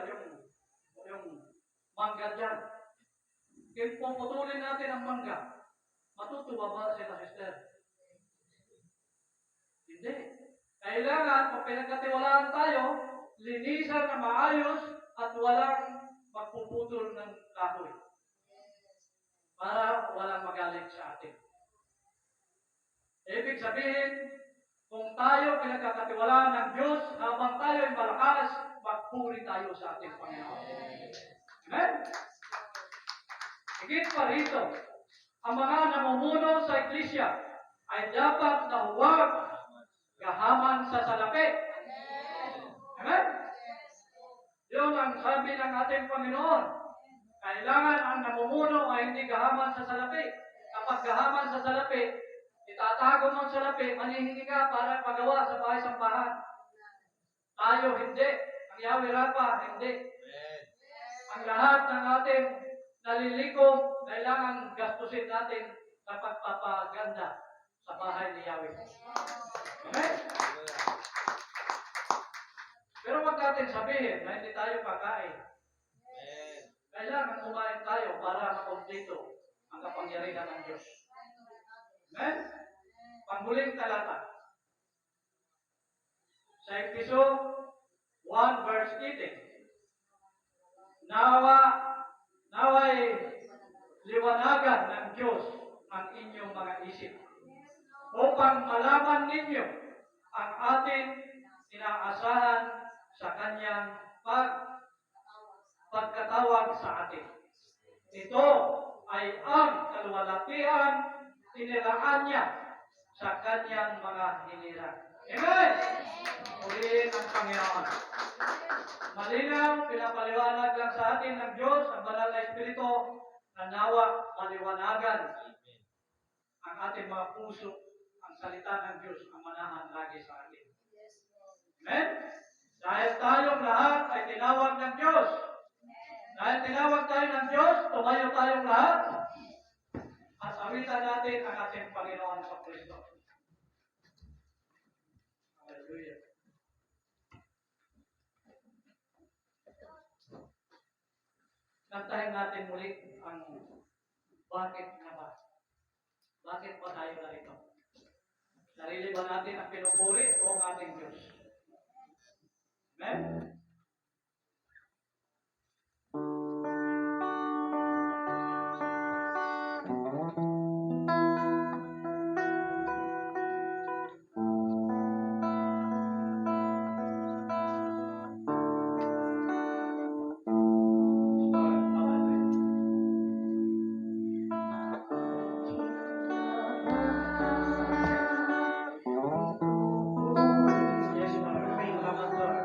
yung mangga dyan. Kung puputulin natin ang mangga, matutuwa ba sila sister? Hindi. Kailangan, kung pinagkatiwalaan tayo, linisan na maayos at walang magpuputol ng kahoy para walang magalit sa atin. Ibig sabihin, kung tayo pinagkakatiwalaan ng Diyos, habang tayo ay malakas, magpuri tayo sa ating Panginoon. Amen? Higit pa rito, ang mga namumuno sa iglesia ay dapat na huwag gahaman sa salapi. Amen? Yun ang sabi ng ating Panginoon. Kailangan ang namumuno ay hindi gahaman sa salapi. Kapag gahaman sa salapi, itatago mo ang salapi, manihingi ka para pagawa sa bahay-sambahan. Tayo hindi. Ang Yahweh Rapha, hindi. Ang lahat ng ating naliliko, kailangan gastusin natin sa pagpapaganda sa bahay ni Yahweh. Amen? Pero wag natin sabihin na hindi tayo kakain. Kailangan kumain tayo para makumpleto ang kapangyarihan ng Diyos. Amen? Panghuling talata. Sa Efeso 1 verse 18. Naway liwanagan ng Diyos ang inyong mga isip upang malaman ninyo ang ating inaasahan sa kanyang pagkatawag sa atin. Ito ay ang kaluwalhatian tinilaan niya sa kanyang mga hinirang. Amen! Purihin ang Panginoon. Malinaw, pinapaliwanag lang sa atin ng Diyos, ang banal na Espiritu, na nawa maliwanagan ang ating mga puso, ang salita ng Diyos, ang manahan lagi sa atin. Amen? Dahil tayong lahat ay tinawag ng Diyos. Dahil tinawag tayo ng Diyos, tumayo tayong lahat at awitan natin ang ating Panginoon sa Kristo. Hallelujah. Kantahin natin muli ang bakit nga ba? Bakit pa tayo narito? Sarili ba natin ang pinupuri o ang ating Diyos? Amen? Yes, Lord. Salamat, Lord.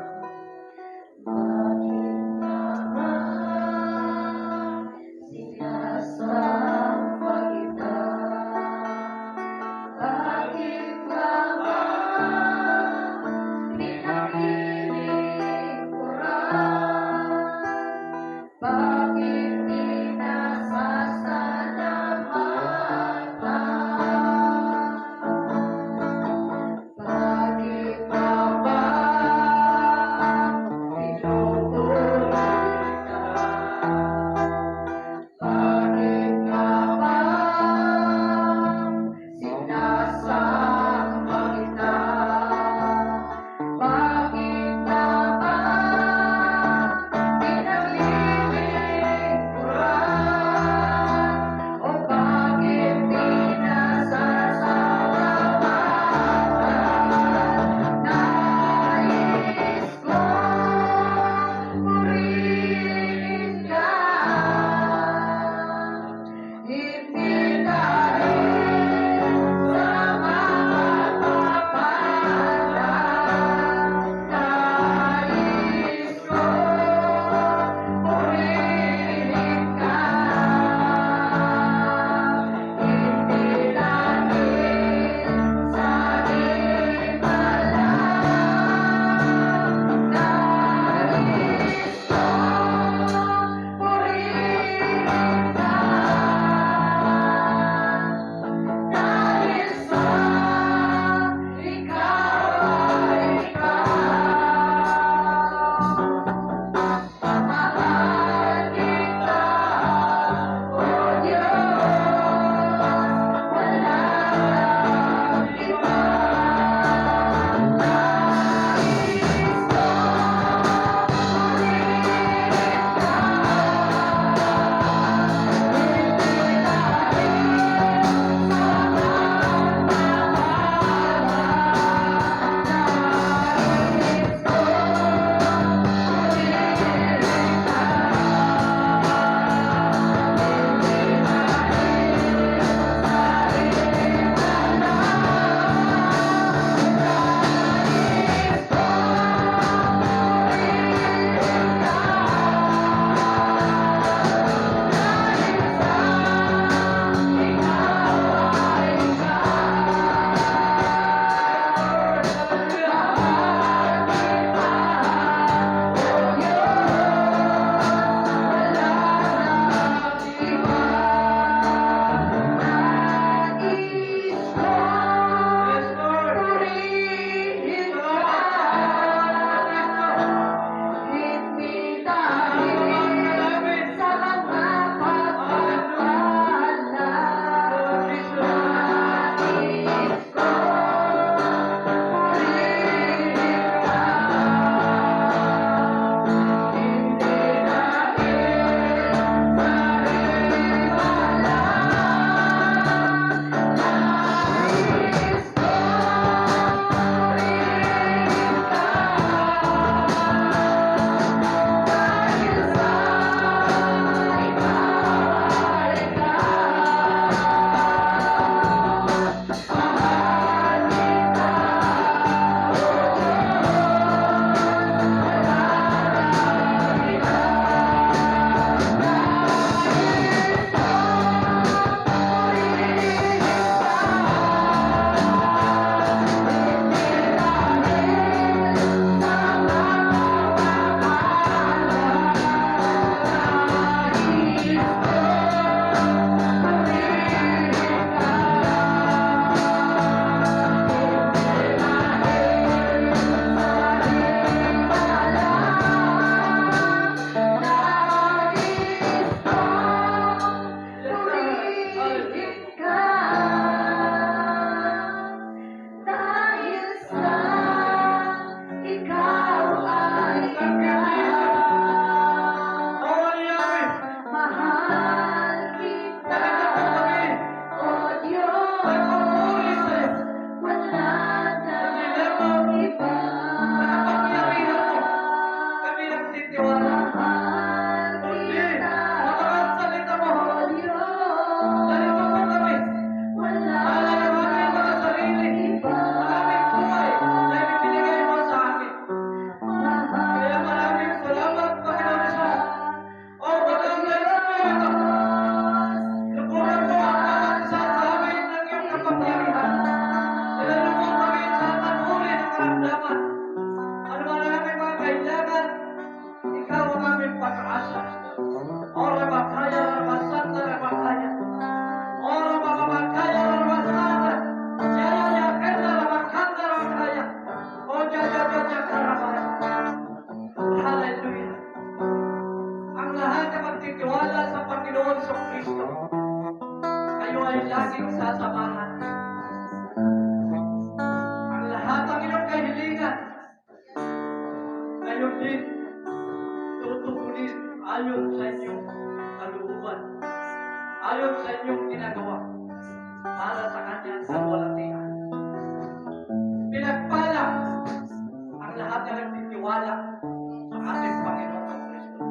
din tutugunin ayon sa inyong kalooban, ayon sa inyong ginagawa para sa kanyang kalwalatian. Pinagpala ang lahat na nagtitiwala sa ating Panginoon ng Kristo.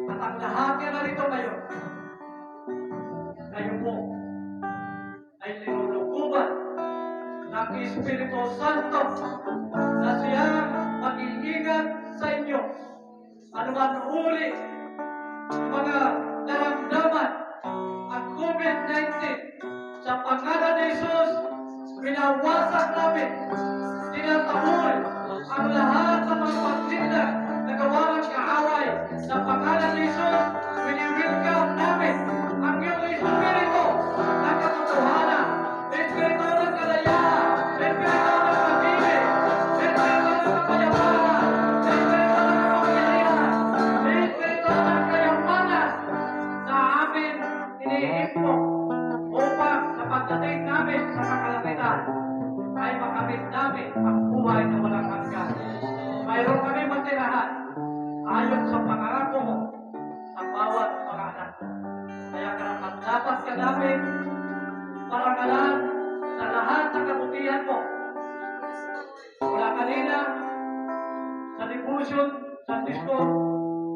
At ang lahat na narito ngayon, kayo po ay linulukuban ng Espiritu Santo na siyang mag-iingat sa inyo. Anuman uri ng mga naramdaman ang COVID-19, sa pangalan ni Jesus, pinawasak namin, tinatahol ang lahat ng mga pagsindak na gawa ng kaaway. Sa pangalan ni Jesus, wini-welcome namin ang iyong Espiritu ng katotohanan, Espiritu ng kalayaan, Espiritu ng pag-ibig, Espiritu ng kapayapaan, Espiritu ng kapangyarihan, Espiritu ng kayamanan na amin inihimpok upang sa pagdating namin sa kakalamitan ay makamit namin ang buhay na walang hanggan. Mayroon kami matirahan ayon sa pangako mo sa bawat mga anak mo. Kaya karapat-dapat ka namin parangalan sa lahat ng kabutihan mo. Mula kanina, sa devotion, sa disco,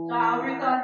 sa awitan,